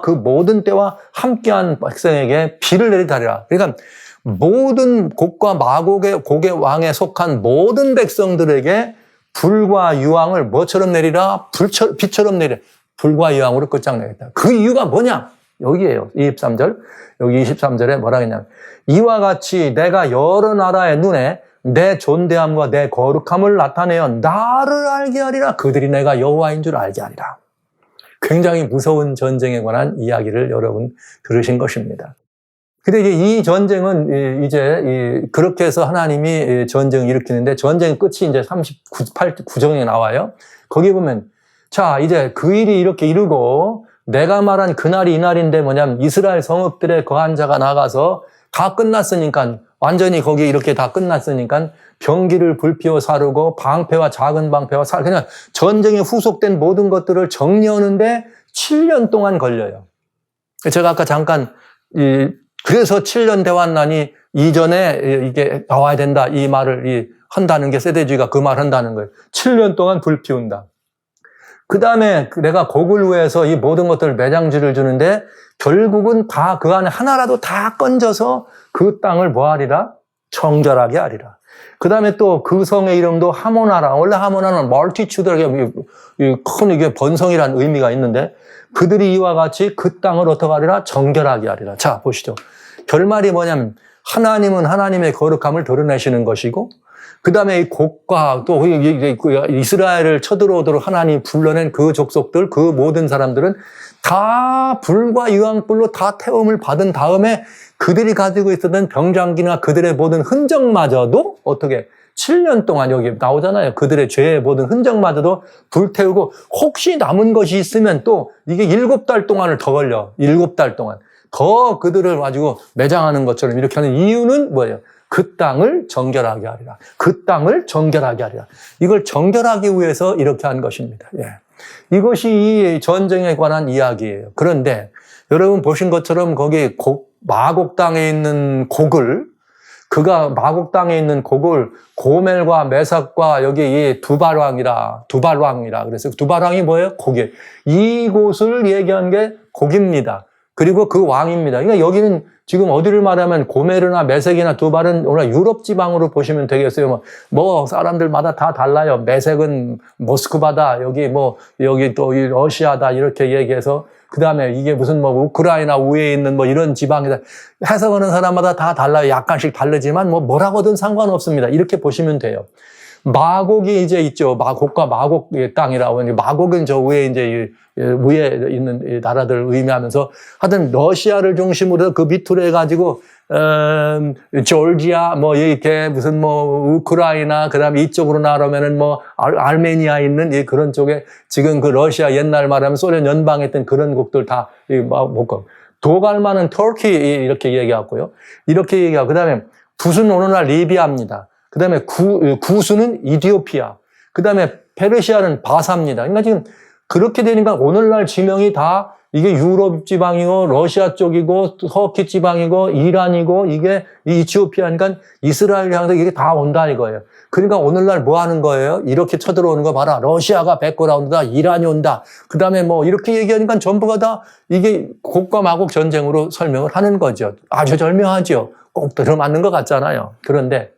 그 모든 때와 함께한 백성에게 비를 내리다리라. 그러니까 모든 곡과 곡의 왕에 속한 모든 백성들에게 불과 유황을 뭐처럼 내리라? 비처럼 내리라. 불과 유황으로 끝장내겠다. 그 이유가 뭐냐? 여기에요. 23절. 여기 23절에 뭐라 했냐면 이와 같이 내가 여러 나라의 눈에 내 존대함과 내 거룩함을 나타내어 나를 알게 하리라. 그들이 내가 여호와인 줄 알게 하리라. 굉장히 무서운 전쟁에 관한 이야기를 여러분 들으신 것입니다. 근데 이제 이 전쟁은 이제 그렇게 해서 하나님이 전쟁을 일으키는데 전쟁 끝이 이제 39장에 나와요. 거기 보면 자, 이제 그 일이 이렇게 이루고 내가 말한 그날이 이날인데 뭐냐면 이스라엘 성읍들의 거한 자가 나가서 다 끝났으니까 완전히 거기 이렇게 다 끝났으니까 병기를 불피워 사르고 방패와 작은 방패와 그냥 전쟁에 후속된 모든 것들을 정리하는데 7년 동안 걸려요. 제가 아까 잠깐 그래서 7년 대환란이 이전에 이게 나와야 된다 이 말을 한다는 게 세대주의가 그 말 한다는 거예요. 7년 동안 불 피운다. 그 다음에 내가 곡을 위해서 이 모든 것들을 매장지를 주는데 결국은 다 그 안에 하나라도 다 건져서 그 땅을 뭐 하리라? 정결하게 하리라. 그 다음에 또 그 성의 이름도 하모나라. 원래 하모나는 멀티튜드라게 큰 이게 번성이라는 의미가 있는데 그들이 이와 같이 그 땅을 어떻게 하리라? 정결하게 하리라. 자, 보시죠. 결말이 뭐냐면 하나님은 하나님의 거룩함을 드러내시는 것이고 그 다음에 이 곡과 또 이스라엘을 쳐들어오도록 하나님이 불러낸 그 족속들, 그 모든 사람들은 다 불과 유황불로 다 태움을 받은 다음에 그들이 가지고 있었던 병장기나 그들의 모든 흔적마저도 어떻게 7년 동안 여기 나오잖아요. 그들의 죄의 모든 흔적마저도 불태우고 혹시 남은 것이 있으면 또 이게 7달 동안을 더 걸려. 7달 동안. 더 그들을 가지고 매장하는 것처럼 이렇게 하는 이유는 뭐예요? 그 땅을 정결하게 하리라. 그 땅을 정결하게 하리라. 이걸 정결하기 위해서 이렇게 한 것입니다. 예. 이것이 이 전쟁에 관한 이야기예요. 그런데 여러분 보신 것처럼 거기 마곡 땅에 있는 곡을, 그가 마곡 땅에 있는 곡을 고멜과 메삭과 여기 이 두발왕이라 그래서 두발왕이 뭐예요? 곡이에요. 이곳을 얘기한 게 곡입니다. 그리고 그 왕입니다. 그러니까 여기는 지금 어디를 말하면 고멜이나 메색이나 두발은 오늘 유럽 지방으로 보시면 되겠어요. 뭐 사람들마다 다 달라요. 메색은 모스크바다, 여기 또 러시아다 이렇게 얘기해서, 그 다음에 이게 무슨 우크라이나 우에 있는 이런 지방이다. 해석하는 사람마다 다 달라요. 약간씩 다르지만 뭐라고든 상관없습니다. 이렇게 보시면 돼요. 마곡이 이제 있죠. 마곡과 마곡의 땅이라고. 마곡은 저 위에 이제 위에 있는 나라들을 의미하면서, 하여튼 러시아를 중심으로 그 밑으로 해가지고 조지아 이렇게 무슨 우크라이나, 그다음에 이쪽으로 나가면은 알메니아 있는 그런 쪽에 지금 그 러시아 옛날 말하면 소련 연방했던 그런 곡들 다 도갈마는 터키 이렇게 얘기하고요. 이렇게 얘기하고, 그다음에 붓은 오늘날 리비아입니다. 그 다음에 구수는 이디오피아. 그 다음에 페르시아는 바사입니다. 그러니까 지금 그렇게 되니까 오늘날 지명이 다 이게 유럽 지방이고 러시아 쪽이고 터키 지방이고 이란이고 이게 이티오피아니까 이스라엘 향해서 이게 다 온다 이거예요. 그러니까 오늘날 뭐 하는 거예요? 이렇게 쳐들어오는 거 봐라. 러시아가 백그라운드다. 이란이 온다. 그 다음에 이렇게 얘기하니까 전부가 다 이게 곡과 마곡 전쟁으로 설명을 하는 거죠. 아주 절묘하죠. 꼭 들어맞는 것 같잖아요. 그런데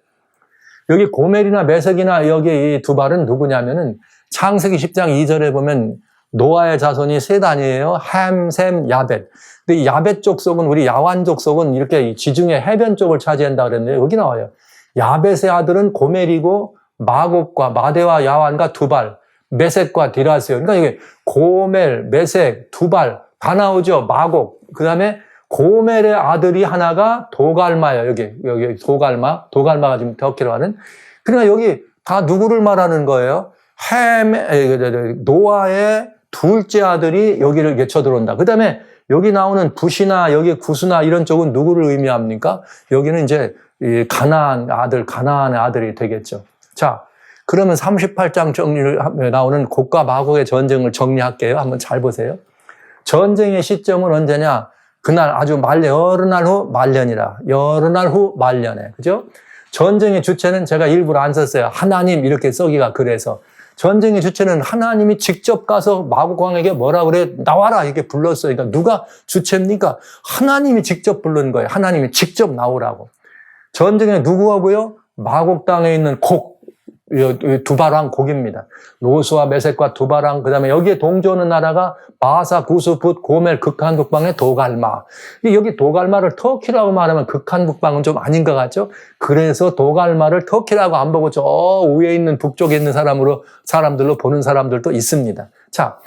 여기 고멜이나 메색이나 여기 이 두발은 누구냐면은 창세기 10장 2절에 보면 노아의 자손이 세 단이에요. 햄, 셈, 야벳. 근데 이 야벳 족속은, 우리 야완 족속은 이렇게 지중해 해변 쪽을 차지한다 그랬는데 여기 나와요. 야벳의 아들은 고멜이고 마곡과 마대와 야완과 두발, 메색과 디라스요. 그러니까 이게 고멜, 메색, 두발 다 나오죠. 마곡. 그다음에 고멜의 아들이 하나가 도갈마예요. 여기 도갈마가 지금 터키로 하는. 그러니까 여기 다 누구를 말하는 거예요? 노아의 둘째 아들이 여기를 이렇게 쳐들어온다. 그 다음에 여기 나오는 붓이나 여기 구스나 이런 쪽은 누구를 의미합니까? 여기는 이제 가나안의 아들이 되겠죠. 자, 그러면 38장 정리를 나오는 곡과 마곡의 전쟁을 정리할게요. 한번 잘 보세요. 전쟁의 시점은 언제냐? 그날 아주 여러 날 후 말년이라. 여러 날 후 말년에. 그죠? 전쟁의 주체는 제가 일부러 안 썼어요. 하나님 이렇게 써기가 그래서. 전쟁의 주체는 하나님이 직접 가서 마곡왕에게 뭐라 그래? 나와라 이렇게 불렀어요. 그러니까 누가 주체입니까? 하나님이 직접 부른 거예요. 하나님이 직접 나오라고. 전쟁에 누구하고요? 마곡 땅에 있는 곡. 두발왕 곡입니다. 노수와 메색과 두발왕, 그 다음에 여기에 동조하는 나라가 바사, 구스, 붓, 고멜, 극한 북방의 도갈마. 여기 도갈마를 터키라고 말하면 극한 북방은 좀 아닌 것 같죠? 그래서 도갈마를 터키라고 안 보고 저 위에 있는 북쪽에 있는 사람들로 보는 사람들도 있습니다. 자,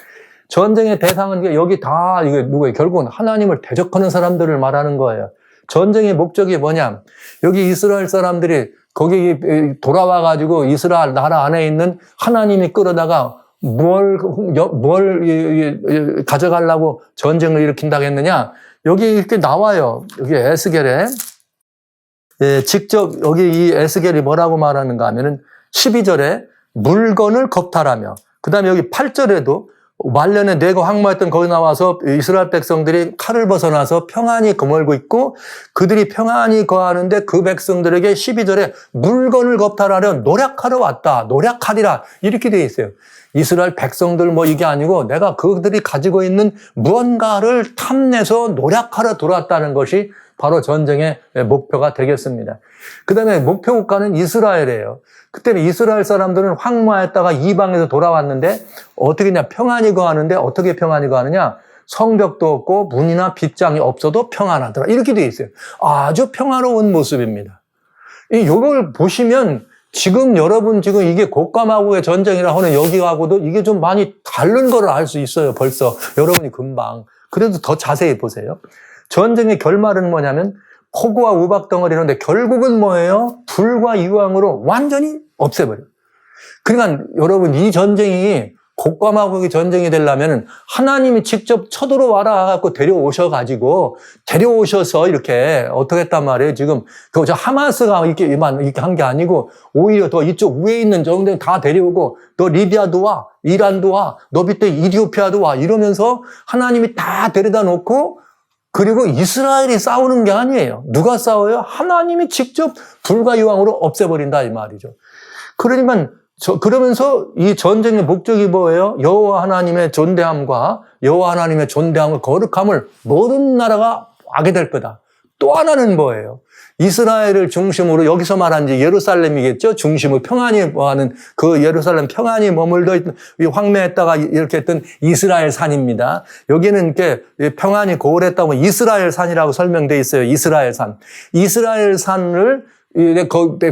전쟁의 대상은 여기 다 이게 누구예요? 결국은 하나님을 대적하는 사람들을 말하는 거예요. 전쟁의 목적이 뭐냐? 여기 이스라엘 사람들이 거기 돌아와가지고 이스라엘 나라 안에 있는 하나님이 끌어다가 뭘 가져가려고 전쟁을 일으킨다고 했느냐? 여기 이렇게 나와요. 여기 에스겔에. 직접 여기 이 에스겔이 뭐라고 말하는가 하면은 12절에 물건을 겁탈하며, 그 다음에 여기 8절에도 말년에 내가 황무했던 거기 나와서 이스라엘 백성들이 칼을 벗어나서 평안히 거물고 있고 그들이 평안히 거하는데 그 백성들에게 12절에 물건을 겁탈하려 노력하러 왔다. 노력하리라. 이렇게 되어 있어요. 이스라엘 백성들 이게 아니고 내가 그들이 가지고 있는 무언가를 탐내서 노력하러 들어왔다는 것이 바로 전쟁의 목표가 되겠습니다. 그 다음에 목표 국가는 이스라엘이에요. 그때 이스라엘 사람들은 황무했다가 이방에서 돌아왔는데 어떻게 했냐? 평안히 거하는데 어떻게 평안히 거하느냐? 성벽도 없고 문이나 빗장이 없어도 평안하더라. 이렇게 되어 있어요. 아주 평화로운 모습입니다. 이걸 보시면 지금 여러분 지금 이게 곡과 마곡의 전쟁이라 하는 여기하고도 이게 좀 많이 다른 걸 알 수 있어요. 벌써 여러분이 금방. 그래도 더 자세히 보세요. 전쟁의 결말은 뭐냐면 포구와 우박 덩어리인데 결국은 뭐예요? 불과 유황으로 완전히 없애버려요. 그러니까 여러분 이 전쟁이 곡과 마곡의 전쟁이 되려면 하나님이 직접 쳐들어와라 갖고 데려오셔서 이렇게 어떻게 했단 말이에요. 지금 저 하마스가 이렇게 한 게 아니고 오히려 더 이쪽 위에 있는 정도는 다 데려오고 너 리비아도 와, 이란도 와, 너 밑에 이디오피아도 와 이러면서 하나님이 다 데려다 놓고 그리고 이스라엘이 싸우는 게 아니에요. 누가 싸워요? 하나님이 직접 불과 이왕으로 없애버린다 이 말이죠. 그러면서 이 전쟁의 목적이 뭐예요? 여호와 하나님의 존대함과 여호와 하나님의 존대함과 거룩함을 모든 나라가 하게 될 거다. 또 하나는 뭐예요? 이스라엘을 중심으로 여기서 말한 지 예루살렘이겠죠? 중심으로 평안이 뭐하는 그 예루살렘 평안이 머물러 있던 이 황매했다가 이렇게 했던 이스라엘 산입니다. 여기는 이렇게 평안이 고을했다고 이스라엘 산이라고 설명되어 있어요. 이스라엘 산. 이스라엘 산을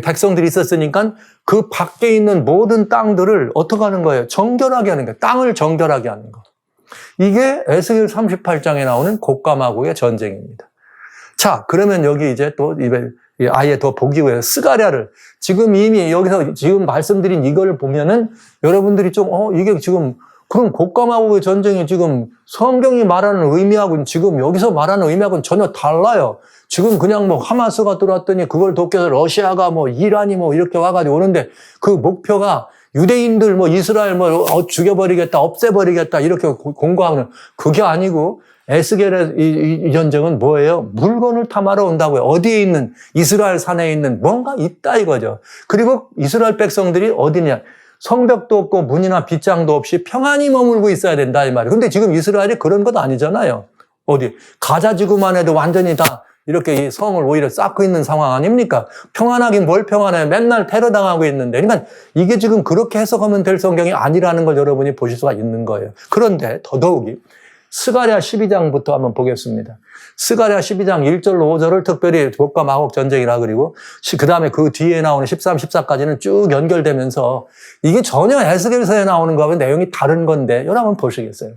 백성들이 있었으니까 그 밖에 있는 모든 땅들을 어떻게 하는 거예요? 정결하게 하는 거예요. 땅을 정결하게 하는 거. 이게 에스겔 38장에 나오는 곡과 마곡의 전쟁입니다. 자, 그러면 여기 이제 또 아예 더 보기 위해 스가랴를 지금 이미 여기서 지금 말씀드린 이걸 보면은 여러분들이 좀 이게 지금 그럼 곡과 마곡의 전쟁이 지금 성경이 말하는 의미하고는 지금 여기서 말하는 의미하고는 전혀 달라요. 지금 그냥 하마스가 들어왔더니 그걸 돕게해서 러시아가 이란이 이렇게 와가지고 오는데 그 목표가 유대인들 이스라엘 죽여버리겠다, 없애버리겠다 이렇게 공고하는 그게 아니고 에스겔의 이 전쟁은 뭐예요? 물건을 탐하러 온다고요. 어디에 있는 이스라엘 산에 있는 뭔가 있다 이거죠. 그리고 이스라엘 백성들이 어디냐? 성벽도 없고 문이나 빗장도 없이 평안히 머물고 있어야 된다 이 말이에요. 근데 지금 이스라엘이 그런 것 아니잖아요. 어디 가자 지구만 해도 완전히 다 이렇게 이 성을 오히려 쌓고 있는 상황 아닙니까? 평안하긴 뭘 평안해요. 맨날 테러 당하고 있는데. 그러니까 이게 지금 그렇게 해석하면 될 성경이 아니라는 걸 여러분이 보실 수가 있는 거예요. 그런데 더더욱이 스가랴 12장부터 한번 보겠습니다. 스가랴 12장 1절로 5절을 특별히 곡과 마곡 전쟁이라 그리고 그 다음에 그 뒤에 나오는 13, 14까지는 쭉 연결되면서 이게 전혀 에스겔서에 나오는 거하고 내용이 다른 건데 여러분 한번 보시겠어요?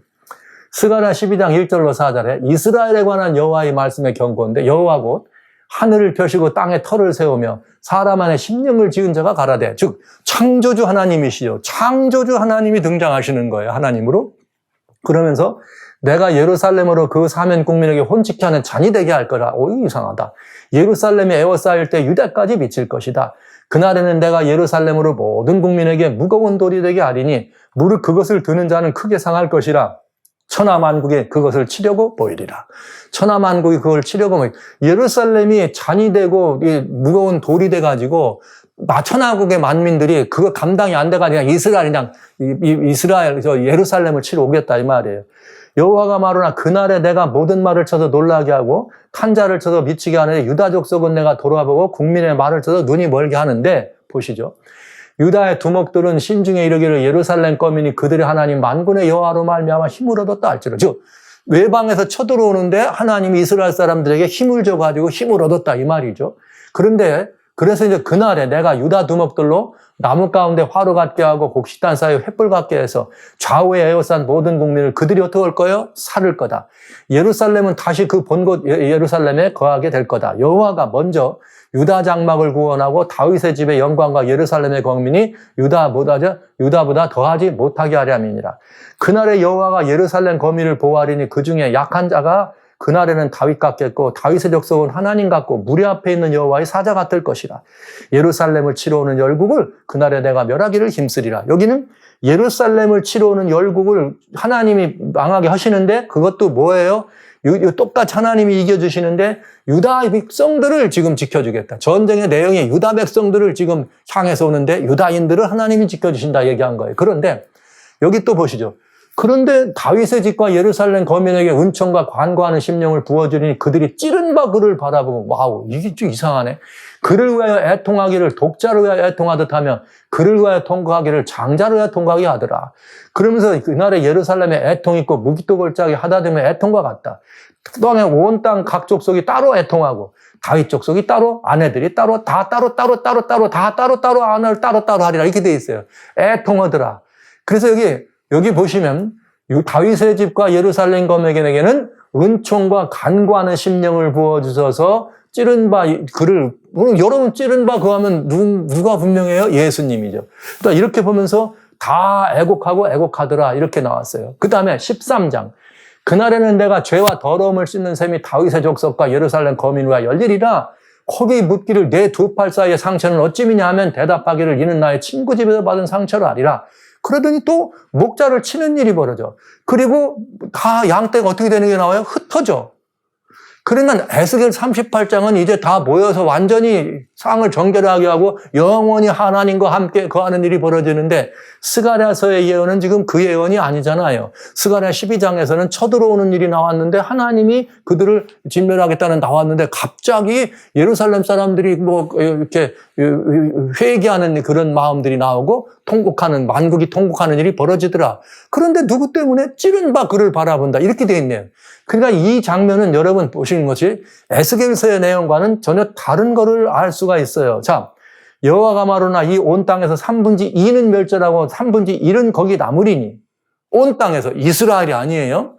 스가랴 12장 1절로 4절에 이스라엘에 관한 여호와의 말씀의 경고인데 여호와 곧 하늘을 펴시고 땅에 터를 세우며 사람 안에 심령을 지은 자가 가라되 즉 창조주 하나님이시요 창조주 하나님이 등장하시는 거예요. 하나님으로. 그러면서 내가 예루살렘으로 그 사면 국민에게 혼치게 하는 잔이 되게 할 거라. 이상하다. 예루살렘이 에워싸일 때 유다까지 미칠 것이다. 그날에는 내가 예루살렘으로 모든 국민에게 무거운 돌이 되게 하리니 무릇 그것을 드는 자는 크게 상할 것이라. 천하만국에 그것을 치려고 보이리라. 천하만국이 그걸 치려고 예루살렘이 잔이 되고 무거운 돌이 돼가지고 천하국의 만민들이 그거 감당이 안 돼가 그냥 이스라엘 예루살렘을 치러 오겠다 이 말이에요. 여호와가 말하나 그날에 내가 모든 말을 쳐서 놀라게 하고 탄자를 쳐서 미치게 하는데 유다 족속은 내가 돌아보고 국민의 말을 쳐서 눈이 멀게 하는데 보시죠. 유다의 두목들은 신중에 이르기를 예루살렘 거민이 그들의 하나님 만군의 여호와로 말미암아 힘을 얻었다 할지라. 즉 외방에서 쳐들어오는데 하나님이 이스라엘 사람들에게 힘을 줘가지고 힘을 얻었다 이 말이죠. 그래서 이제 그날에 내가 유다 두목들로 나무 가운데 화로 같게 하고 곡식단 사이에 횃불 같게 해서 좌우에 에워싼 모든 국민을 그들이 어떻게 할 거예요? 살을 거다. 예루살렘은 다시 그 본곳 예루살렘에 거하게 될 거다. 여호와가 먼저 유다 장막을 구원하고 다윗의 집의 영광과 예루살렘의 광민이 유다보다 더하지 못하게 하려 함이니라. 그날에 여호와가 예루살렘 거민을 보호하리니 그 중에 약한 자가 그날에는 다윗 같겠고 다윗의 족속은 하나님 같고 무리 앞에 있는 여호와의 사자 같을 것이라. 예루살렘을 치러 오는 열국을 그날에 내가 멸하기를 힘쓰리라. 여기는 예루살렘을 치러 오는 열국을 하나님이 망하게 하시는데 그것도 뭐예요? 똑같이 하나님이 이겨주시는데 유다 백성들을 지금 지켜주겠다. 전쟁의 내용이 유다 백성들을 지금 향해서 오는데 유다인들을 하나님이 지켜주신다 얘기한 거예요. 그런데 여기 또 보시죠. 그런데 다윗의 집과 예루살렘 거민에게 은총과 관고하는 심령을 부어주니 그들이 찌른 바 그를 바라보고 와우 이게 좀 이상하네. 그를 위하여 애통하기를 독자를 위하여 애통하듯 하며 그를 위하여 통곡하기를 장자를 위하여 통곡하게 하더라. 그러면서 그날에 예루살렘에 애통 있고 무기토골짜기 하다듬의 애통과 같다. 땅의 온 땅 각 족속이 따로 애통하고 다윗 족속이 따로 아내들이 따로 다 따로 아내를 따로 하리라 이렇게 돼 있어요. 애통하더라. 그래서 여기 보시면 다윗의 집과 예루살렘 거민에게는 은총과 간구하는 심령을 부어주셔서 찌른 바 그를 여러분 찌른 바 그하면 누가 분명해요? 예수님이죠. 그러니까 이렇게 보면서 다 애곡하고 애곡하더라 이렇게 나왔어요. 그 다음에 13장 그날에는 내가 죄와 더러움을 씻는 셈이 다윗의 족속과 예루살렘 거민과 열리리라. 거기 묻기를 내 두 팔 사이의 상처는 어찌미냐 하면 대답하기를 이는 나의 친구 집에서 받은 상처로 아니라. 그러더니 또 목자를 치는 일이 벌어져. 그리고 다 양떼가 어떻게 되는 게 나와요? 흩어져. 그러니까 에스겔 38장은 이제 다 모여서 완전히 상을 정결하게 하고 영원히 하나님과 함께 거하는 일이 벌어지는데 스가랴서의 예언은 지금 그 예언이 아니잖아요. 스가랴 12장에서는 쳐들어오는 일이 나왔는데 하나님이 그들을 진멸하겠다는 나왔는데 갑자기 예루살렘 사람들이 뭐 이렇게 회개하는 그런 마음들이 나오고 통곡하는 만국이 통곡하는 일이 벌어지더라. 그런데 누구 때문에 찌른 바 그를 바라본다 이렇게 돼 있네요. 그러니까 이 장면은 여러분 보시는 것이 에스겔서의 내용과는 전혀 다른 거를 알 수가 있어요. 자, 여호와가 말하노라 이 온 땅에서 3분의 2는 멸절하고 3분의 1은 거기 남으리니 온 땅에서 이스라엘이 아니에요.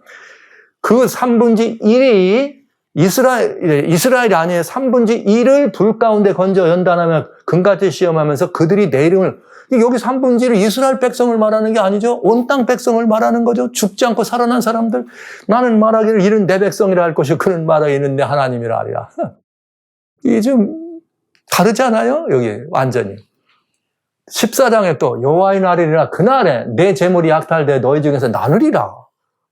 그 3분의 1이 이스라엘이 아니에요. 3분의 1을 불 가운데 건져 연단하며 금같이 시험하면서 그들이 내 이름을 여기 3분의 1을 이스라엘 백성을 말하는 게 아니죠. 온 땅 백성을 말하는 거죠. 죽지 않고 살아난 사람들. 나는 말하기를 이는 내 백성이라 할 것이요 그는 말하기는 내 하나님이라 하리라. 이게 좀 다르지 않아요? 여기 완전히. 14장에 또 여호와의 날이라 그날에 내 재물이 약탈돼 너희 중에서 나누리라.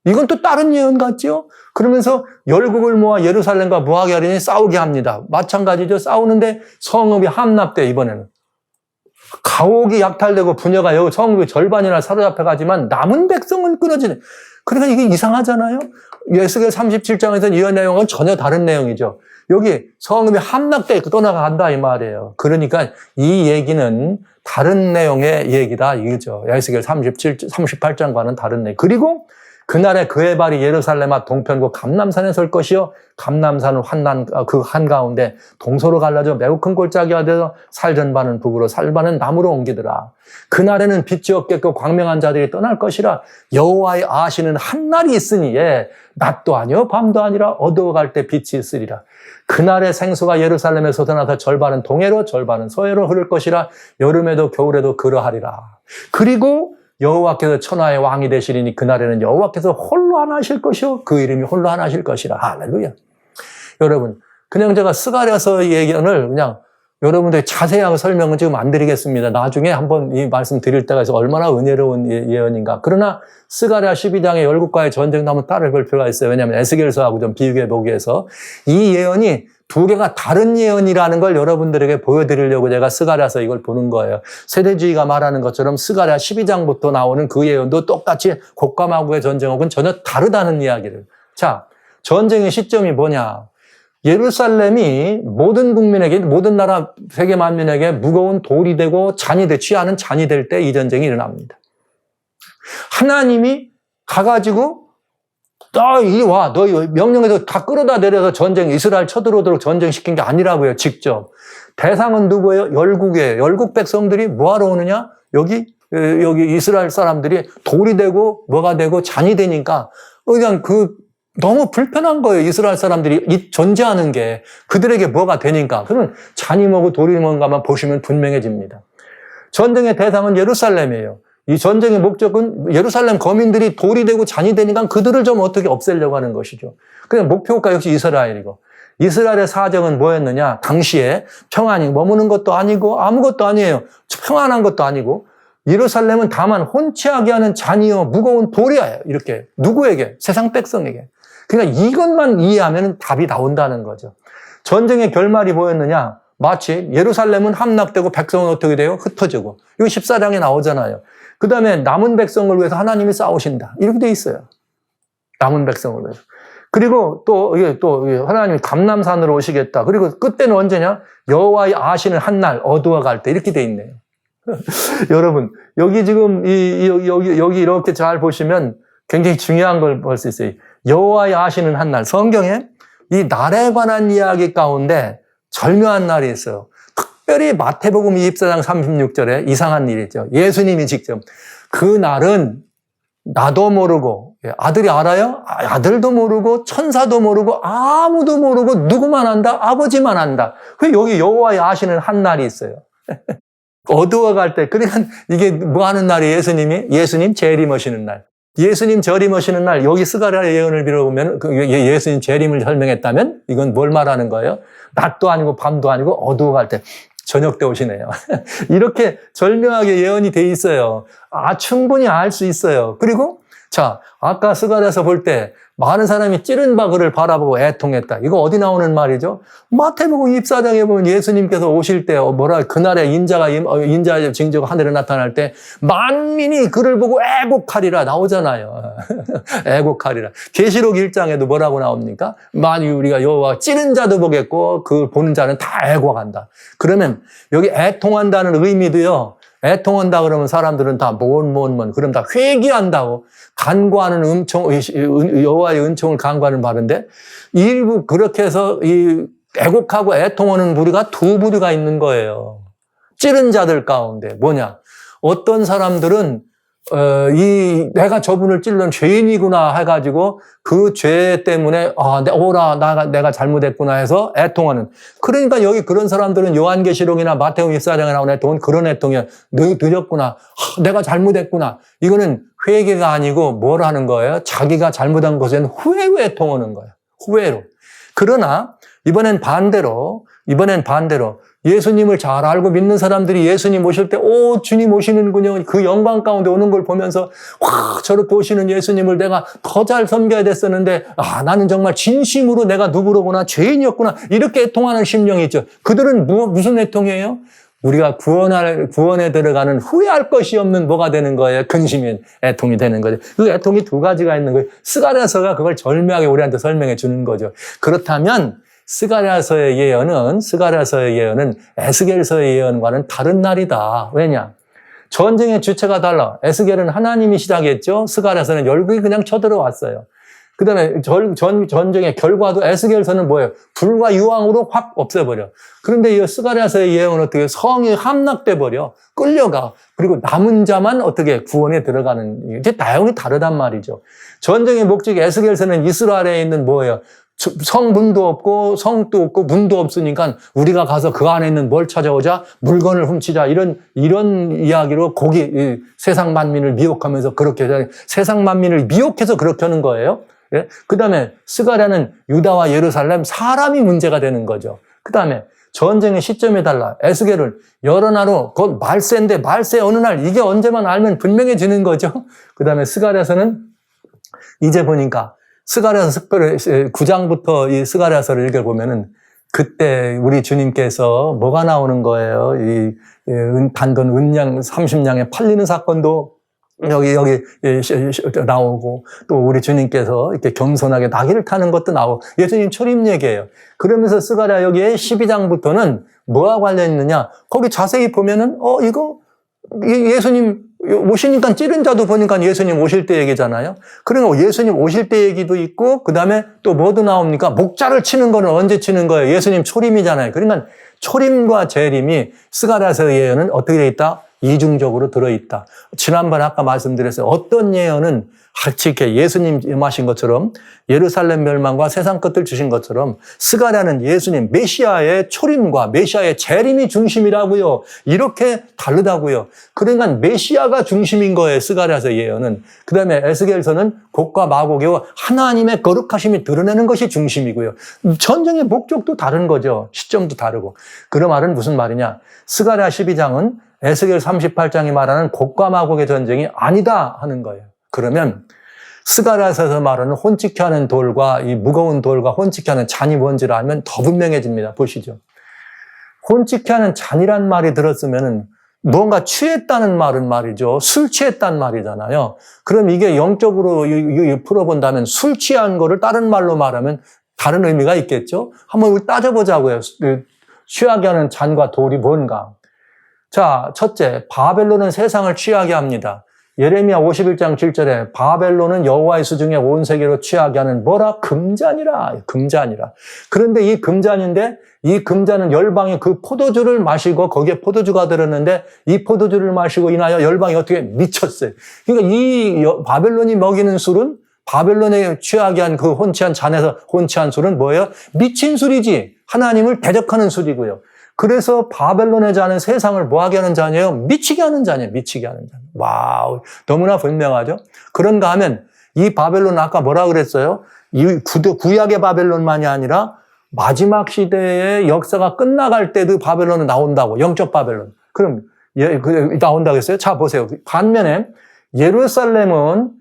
이건 또 다른 예언 같죠? 그러면서 열국을 모아 예루살렘과 무하게 하리니 싸우게 합니다. 마찬가지죠. 싸우는데 성읍이 함납돼 이번에는. 가옥이 약탈되고 부녀가 여기 성읍의 절반이나 사로잡혀가지만 남은 백성은 끊어지네. 그러니까 이게 이상하잖아요. 에스겔 37장에서는 이 내용은 전혀 다른 내용이죠. 여기 성읍이 함락돼 떠나간다 이 말이에요. 그러니까 이 얘기는 다른 내용의 얘기다 이거죠. 에스겔 38장과는 다른 내용. 그리고 그날에 그의 발이 예루살렘 앞 동편고 감람산에 설 것이요 감람산은 그 한가운데 동서로 갈라져 매우 큰 골짜기가 되어 살전반은 북으로 살반은 남으로 옮기더라. 그날에는 빛이 없겠고 광명한 자들이 떠날 것이라. 여호와의 아시는 한날이 있으니 낮도 아니요 밤도 아니라 어두워갈 때 빛이 있으리라. 그날의 생수가 예루살렘에 솟아나서 절반은 동해로 절반은 서해로 흐를 것이라. 여름에도 겨울에도 그러하리라. 그리고 여호와께서 천하의 왕이 되시리니 그날에는 여호와께서 홀로 하나 하실 것이요 그 이름이 홀로 하나 하실 것이라. 할렐루야. 여러분 그냥 제가 스가랴서 예견을 그냥 여러분들 자세하게 설명은 지금 안 드리겠습니다. 나중에 한번 이 말씀 드릴 때가 있어 얼마나 은혜로운 예언인가. 그러나 스가랴 12장의 열국과의 전쟁도 한번 따를 볼 필요가 있어요. 왜냐하면 에스겔서하고 좀 비교해 보기 위해서 이 예언이 두 개가 다른 예언이라는 걸 여러분들에게 보여드리려고 제가 스가랴서 이걸 보는 거예요. 세대주의가 말하는 것처럼 스가랴 12장부터 나오는 그 예언도 똑같이 곡감하고의 전쟁하고는 전혀 다르다는 이야기를. 자, 전쟁의 시점이 뭐냐. 예루살렘이 모든 국민에게, 모든 나라 세계 만민에게 무거운 돌이 되고 잔이 돼, 취하는 잔이 될 때 이 전쟁이 일어납니다. 하나님이 가가지고 이리 와. 너 명령해서 다 끌어다 내려서 이스라엘 쳐들어오도록 전쟁시킨 게 아니라고요, 직접. 대상은 누구예요? 열국이에요. 열국 백성들이 뭐하러 오느냐? 여기 이스라엘 사람들이 돌이 되고, 뭐가 되고, 잔이 되니까, 그냥 너무 불편한 거예요. 이스라엘 사람들이 존재하는 게. 그들에게 뭐가 되니까. 그러면 잔이 뭐고 돌이 뭔가만 보시면 분명해집니다. 전쟁의 대상은 예루살렘이에요. 이 전쟁의 목적은 예루살렘 거민들이 돌이 되고 잔이 되니까 그들을 좀 어떻게 없애려고 하는 것이죠. 그냥 목표가 역시 이스라엘이고. 이스라엘의 사정은 뭐였느냐? 당시에 평안이 머무는 것도 아니고 아무것도 아니에요. 평안한 것도 아니고 예루살렘은 다만 혼취하게 하는 잔이요 무거운 돌이야. 이렇게 누구에게? 세상 백성에게. 그러니까 이것만 이해하면 답이 나온다는 거죠. 전쟁의 결말이 뭐였느냐? 마치 예루살렘은 함락되고 백성은 어떻게 돼요? 흩어지고. 이거 14장에 나오잖아요. 그 다음에 남은 백성을 위해서 하나님이 싸우신다. 이렇게 돼 있어요. 남은 백성을 위해서. 그리고 또 하나님이 감람산으로 오시겠다. 그리고 끝에는 언제냐? 여호와의 아시는 한날 어두워갈 때 이렇게 돼 있네요. 여러분 여기 지금 여기 이렇게 잘 보시면 굉장히 중요한 걸 볼 수 있어요. 여호와의 아시는 한날. 성경에 이 날에 관한 이야기 가운데 절묘한 날이 있어요. 특별히 마태복음 24장 36절에 이상한 일이죠. 예수님이 직접 그 날은 나도 모르고 아들이 알아요? 아들도 모르고 천사도 모르고 아무도 모르고 누구만 안다? 아버지만 안다. 왜 여기 여호와의 아시는 한 날이 있어요. 어두워갈 때. 그러니까 이게 뭐 하는 날이에요, 예수님이? 예수님 재림하시는 날. 예수님 재림하시는 날, 여기 스가랴 예언을 빌어보면, 예수님 재림을 설명했다면, 이건 뭘 말하는 거예요? 낮도 아니고 밤도 아니고 어두워갈 때. 저녁 때 오시네요. 이렇게 절묘하게 예언이 돼 있어요. 충분히 알 수 있어요. 그리고, 자, 아까 스가랴에서 볼 때, 많은 사람이 찌른 바그를 바라보고 애통했다. 이거 어디 나오는 말이죠? 마태복음 24장에 보면 예수님께서 오실 때, 그날에 인자의 징조가 하늘에 나타날 때, 만민이 그를 보고 애곡하리라 나오잖아요. 애곡하리라. 계시록 1장에도 뭐라고 나옵니까? 만일 우리가 여호와 찌른 자도 보겠고, 그 보는 자는 다 애곡한다. 그러면 여기 애통한다는 의미도요, 애통한다 그러면 사람들은 다 그럼 다 회개한다고 간구하는 여호와의 은총을 간구하는 말인데 일부 그렇게 해서 이 애곡하고 애통하는 부류가 두 부류가 있는 거예요. 찌른 자들 가운데 뭐냐? 어떤 사람들은 내가 저분을 찔른 죄인이구나 해가지고 그 죄 때문에 내가 잘못했구나 해서 애통하는. 그러니까 여기 그런 사람들은 요한계시록이나 마태복음 24장에 나오는 애통은 그런 애통이야. 늦었구나. 내가 잘못했구나. 이거는 회개가 아니고 뭘 하는 거예요? 자기가 잘못한 것에는 후회로 애통하는 거예요. 후회로. 그러나 이번엔 반대로 예수님을 잘 알고 믿는 사람들이 예수님 오실 때, 주님 오시는군요. 그 영광 가운데 오는 걸 보면서, 저렇게 오시는 예수님을 내가 더 잘 섬겨야 됐었는데, 나는 정말 진심으로 내가 누구로구나, 죄인이었구나, 이렇게 애통하는 심령이 있죠. 그들은 무슨 애통이에요? 우리가 구원에 들어가는 후회할 것이 없는 뭐가 되는 거예요? 근심인 애통이 되는 거죠. 그 애통이 두 가지가 있는 거예요. 스가랴서가 그걸 절묘하게 우리한테 설명해 주는 거죠. 그렇다면, 스가랴서의 예언은 에스겔서의 예언과는 다른 날이다. 왜냐? 전쟁의 주체가 달라. 에스겔은 하나님이 시작했죠. 스가랴서는 열국이 그냥 쳐들어왔어요. 그 다음에 전쟁의 결과도 에스겔서는 뭐예요? 불과 유황으로 확 없애버려. 그런데 이 스가랴서의 예언은 어떻게 성이 함락돼 버려. 끌려가. 그리고 남은 자만 어떻게 구원에 들어가는. 이게 내용이 다르단 말이죠. 전쟁의 목적이 에스겔서는 이스라엘에 있는 뭐예요? 성문도 없고 성도 없고 문도 없으니까 우리가 가서 그 안에 있는 뭘 찾아오자? 물건을 훔치자. 이런 이야기로 세상 만민을 미혹하면서 그렇게 세상 만민을 미혹해서 그렇게 하는 거예요. 예? 그 다음에 스가랴는 유다와 예루살렘 사람이 문제가 되는 거죠. 그 다음에 전쟁의 시점이 달라. 에스겔은 여러 나로 곧 말세인데 말세 어느 날 이게 언제만 알면 분명해지는 거죠. 그 다음에 스가랴서는 이제 보니까 스가랴서 9장부터 이 스가랴서를 읽어보면은 그때 우리 주님께서 뭐가 나오는 거예요? 단돈 은양 30냥에 팔리는 사건도 여기 나오고 또 우리 주님께서 이렇게 겸손하게 나귀를 타는 것도 나오고 예수님 초림 얘기예요. 그러면서 스가랴 여기에 12장부터는 뭐와 관련 있느냐? 거기 자세히 보면은 이거 예수님 오시니까 찌른 자도 보니까 예수님 오실 때 얘기잖아요. 그러니까 예수님 오실 때 얘기도 있고 그 다음에 또 뭐도 나옵니까? 목자를 치는 거는 언제 치는 거예요? 예수님 초림이잖아요. 그러니까 초림과 재림이 스가랴서 예언은 어떻게 돼 있다? 이중적으로 들어있다. 지난번에 아까 말씀드렸어요. 어떤 예언은 같이 이렇게 예수님 임하신 것처럼 예루살렘 멸망과 세상 끝을 주신 것처럼 스가랴는 예수님 메시아의 초림과 메시아의 재림이 중심이라고요. 이렇게 다르다고요. 그러니까 메시아가 중심인 거예요. 스가랴서 예언은. 그 다음에 에스겔서는 곡과 마곡의 하나님의 거룩하심이 드러내는 것이 중심이고요. 전쟁의 목적도 다른 거죠. 시점도 다르고. 그 말은 무슨 말이냐. 스가랴 12장은 에스겔 38장이 말하는 곡과 마곡의 전쟁이 아니다 하는 거예요. 그러면 스가랴서에서 말하는 혼치게 하는 돌과 이 무거운 돌과 혼치게 하는 잔이 뭔지를 알면 더 분명해집니다. 보시죠. 혼치게 하는 잔이란 말이 들었으면 뭔가 취했다는 말은 말이죠. 술 취했다는 말이잖아요. 그럼 이게 영적으로 풀어본다면 술 취한 거를 다른 말로 말하면 다른 의미가 있겠죠? 한번 따져보자고요. 취하게 하는 잔과 돌이 뭔가. 자, 첫째, 바벨론은 세상을 취하게 합니다. 예레미야 51장 7절에 바벨론은 여호와의 수중에 온 세계로 취하게 하는 뭐라? 금잔이라. 그런데 이 금잔인데 이 금잔은 열방이 그 포도주를 마시고 거기에 포도주가 들었는데 이 포도주를 마시고 인하여 열방이 어떻게 미쳤어요. 그러니까 이 바벨론이 먹이는 술은 바벨론에 취하게 한 그 혼취한 잔에서 혼취한 술은 뭐예요? 미친 술이지. 하나님을 대적하는 술이고요. 그래서 바벨론의 자는 세상을 뭐하게 하는 자녀예요? 미치게 하는 자녀예요. 미치게 하는 자녀. 와우, 너무나 분명하죠? 그런가 하면 이 바벨론은 아까 뭐라 그랬어요? 이 구약의 바벨론만이 아니라 마지막 시대의 역사가 끝나갈 때도 바벨론은 나온다고. 영적 바벨론. 그럼 나온다고 했어요? 자, 보세요. 반면에 예루살렘은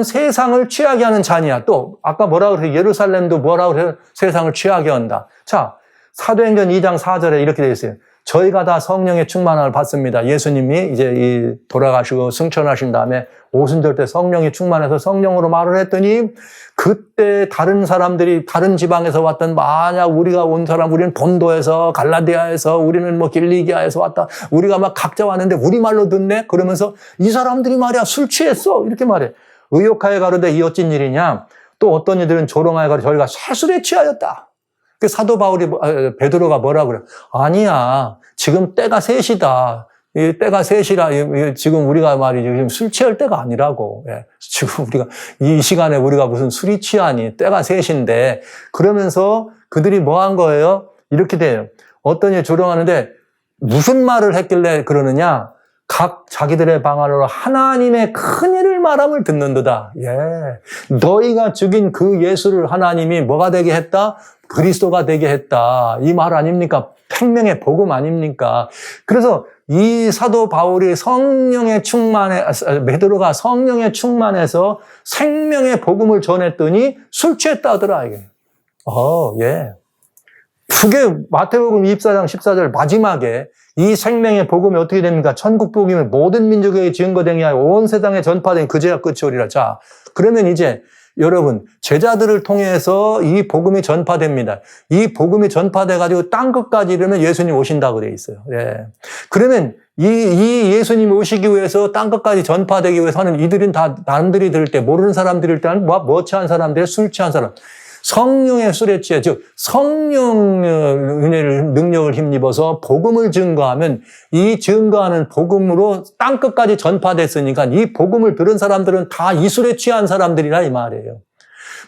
세상을 취하게 하는 잔이야. 또 아까 뭐라고 그래요? 예루살렘도 뭐라고 그래요? 세상을 취하게 한다. 자, 사도행전 2장 4절에 이렇게 되어 있어요. 저희가 다 성령의 충만함을 받습니다. 예수님이 이제 돌아가시고 승천하신 다음에 오순절 때 성령이 충만해서 성령으로 말을 했더니 그때 다른 사람들이 다른 지방에서 왔던 만약 우리가 온 사람 우리는 본도에서 갈라디아에서 우리는 뭐 길리기아에서 왔다. 우리가 막 각자 왔는데 우리말로 듣네? 그러면서 이 사람들이 말이야 술 취했어. 이렇게 말해. 의욕하여 가로되 이 어찐 일이냐? 또 어떤 이들은 조롱하여 가로되 저희가 새술에 취하였다. 그 사도 베드로가 뭐라고 그래? 아니야. 지금 때가 셋이다. 이 때가 셋이라 지금 우리가 말이지 지금 술 취할 때가 아니라고. 예. 지금 우리가 이 시간에 우리가 무슨 술이 취하니? 때가 셋인데 그러면서 그들이 뭐 한 거예요? 이렇게 돼요. 어떤 이 조롱하는데 무슨 말을 했길래 그러느냐? 각 자기들의 방언으로 하나님의 큰 일을 말함을 듣는도다. 예. 너희가 죽인 그 예수를 하나님이 뭐가 되게 했다? 그리스도가 되게 했다. 이 말 아닙니까? 생명의 복음 아닙니까? 그래서 이 사도 바울이 베드로가 성령에 충만해서 생명의 복음을 전했더니 술 취했다 하더라, 이게. 예. 그게 마태복음 24장 14절 마지막에 이 생명의 복음이 어떻게 됩니까? 천국 복음이 모든 민족에게 증거되게 하여 온 세상에 전파된 그제야 끝이 오리라. 자, 그러면 이제 여러분, 제자들을 통해서 이 복음이 전파됩니다. 이 복음이 전파돼가지고 땅 끝까지 이르면 예수님 오신다고 되어 있어요. 예. 그러면 이 예수님 오시기 위해서 땅 끝까지 전파되기 위해서는 이들은 다 남들이 들을 때, 모르는 사람들일 때는 뭐 취한 사람들, 술 취한 사람. 성령의 술에 취해, 즉 성령의 은혜를 능력을 힘입어서 복음을 증거하면 이 증거하는 복음으로 땅 끝까지 전파됐으니까 이 복음을 들은 사람들은 다 이 술에 취한 사람들이라 이 말이에요.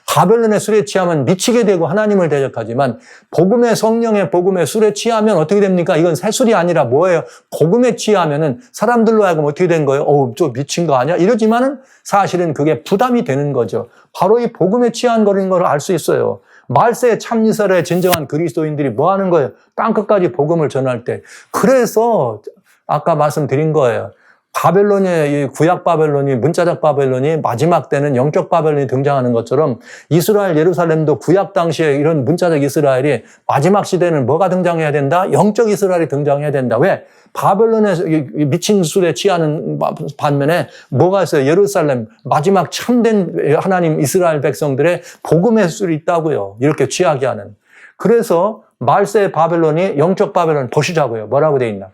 바벨론의 술에 취하면 미치게 되고 하나님을 대적하지만 복음의 성령의 복음의 술에 취하면 어떻게 됩니까? 이건 새술이 아니라 뭐예요? 복음에 취하면은 사람들로 하여금 어떻게 된 거예요? 좀 미친 거 아니야? 이러지만은 사실은 그게 부담이 되는 거죠. 바로 이 복음에 취한 거인 걸 알 수 있어요. 말세의 참 이스라엘의 진정한 그리스도인들이 뭐 하는 거예요? 땅 끝까지 복음을 전할 때. 그래서 아까 말씀드린 거예요. 바벨론의 구약 바벨론이 문자적 바벨론이 마지막 때는 영적 바벨론이 등장하는 것처럼 이스라엘 예루살렘도 구약 당시에 이런 문자적 이스라엘이 마지막 시대는 뭐가 등장해야 된다? 영적 이스라엘이 등장해야 된다. 왜? 바벨론에서 미친 술에 취하는 반면에 뭐가 있어요? 예루살렘 마지막 참된 하나님 이스라엘 백성들의 복음의 술이 있다고요. 이렇게 취하게 하는. 그래서 말세의 바벨론이 영적 바벨론 보시자고요. 뭐라고 돼 있나?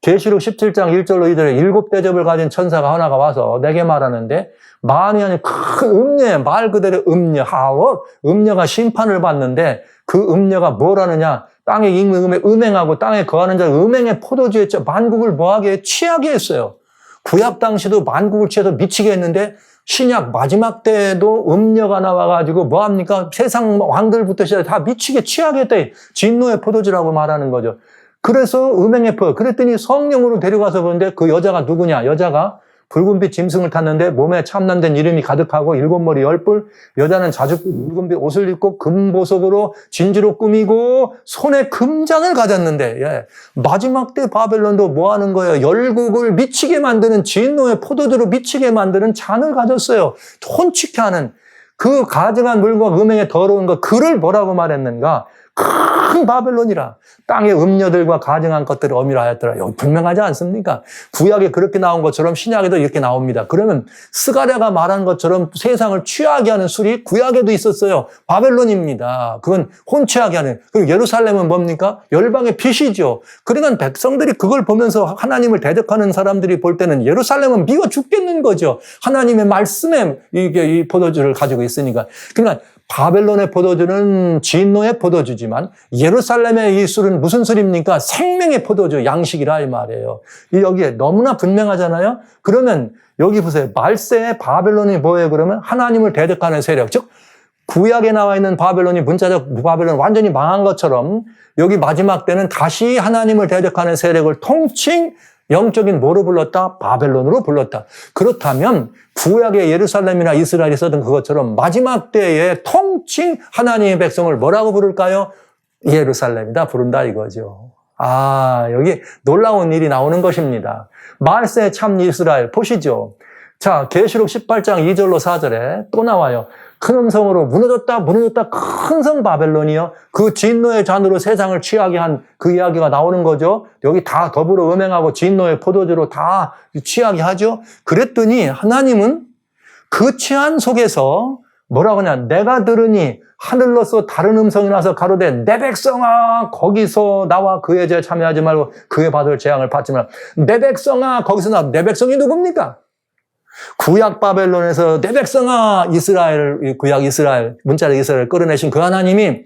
계시록 17장 1절로 2절에 7 대접을 가진 천사가 하나가 와서 내게 말하는데 만이 아닌 큰 음녀, 말 그대로 음녀, 음녀가 심판을 받는데 그 음녀가 뭘 하느냐? 땅에 음행하고 땅에 거하는 자 음행의 포도주에 만국을 뭐하게 취하게 했어요. 구약 당시도 만국을 취해서 미치게 했는데 신약 마지막 때에도 음녀가 나와가지고 뭐합니까? 세상 왕들부터 시작해 다 미치게 취하게 했다. 진노의 포도주라고 말하는 거죠. 그래서 음행의 포 그랬더니 성령으로 데려가서 보는데 그 여자가 누구냐? 여자가 붉은빛 짐승을 탔는데 몸에 참남된 이름이 가득하고 7머리 10뿔 여자는 자주 붉은빛 옷을 입고 금보석으로 진주로 꾸미고 손에 금장을 가졌는데 예. 마지막 때 바벨론도 뭐 하는 거예요? 열국을 미치게 만드는 진노의 포도주로 미치게 만드는 잔을 가졌어요. 혼치게 하는 그 가증한 물과 음행에 더러운 것 그를 뭐라고 말했는가? 큰 바벨론이라 땅의 음녀들과 가증한 것들을 어미하였더라. 여기 분명하지 않습니까? 구약에 그렇게 나온 것처럼 신약에도 이렇게 나옵니다. 그러면 스가랴가 말한 것처럼 세상을 취하게 하는 술이 구약에도 있었어요. 바벨론입니다. 그건 혼취하게 하는. 그리고 예루살렘은 뭡니까? 열방의 빛이죠. 그러니까 백성들이 그걸 보면서 하나님을 대적하는 사람들이 볼 때는 예루살렘은 미워 죽겠는 거죠. 하나님의 말씀에 이 포도주를 가지고 있으니까. 그러니까 바벨론의 포도주는 진노의 포도주지만 예루살렘의 이 술은 무슨 술입니까? 생명의 포도주, 양식이라 이 말이에요. 여기에 너무나 분명하잖아요. 그러면 여기 보세요. 말세의 바벨론이 뭐예요? 그러면 하나님을 대적하는 세력, 즉 구약에 나와 있는 바벨론이 문자적 바벨론 완전히 망한 것처럼 여기 마지막 때는 다시 하나님을 대적하는 세력을 통칭 영적인 뭐로 불렀다? 바벨론으로 불렀다. 그렇다면 구약의 예루살렘이나 이스라엘이 쓰던 그것처럼 마지막 때에 통칭 하나님의 백성을 뭐라고 부를까요? 예루살렘이다 부른다 이거죠. 여기 놀라운 일이 나오는 것입니다. 말세 참 이스라엘 보시죠. 자, 계시록 18장 2절로 4절에 또 나와요. 큰 음성으로 무너졌다 큰 성 바벨론이요. 그 진노의 잔으로 세상을 취하게 한 그 이야기가 나오는 거죠. 여기 다 더불어 음행하고 진노의 포도주로 다 취하게 하죠. 그랬더니 하나님은 그 취한 속에서 뭐라고 하냐. 내가 들으니 하늘로서 다른 음성이 나서 가로되 내 백성아 거기서 나와 그의 죄에 참여하지 말고 그의 받을 재앙을 받지 말라. 내 백성아 거기서 나와. 내 백성이 누굽니까? 구약 바벨론에서 내 백성아 이스라엘 구약 이스라엘 문자적 이스라엘 끌어내신 그 하나님이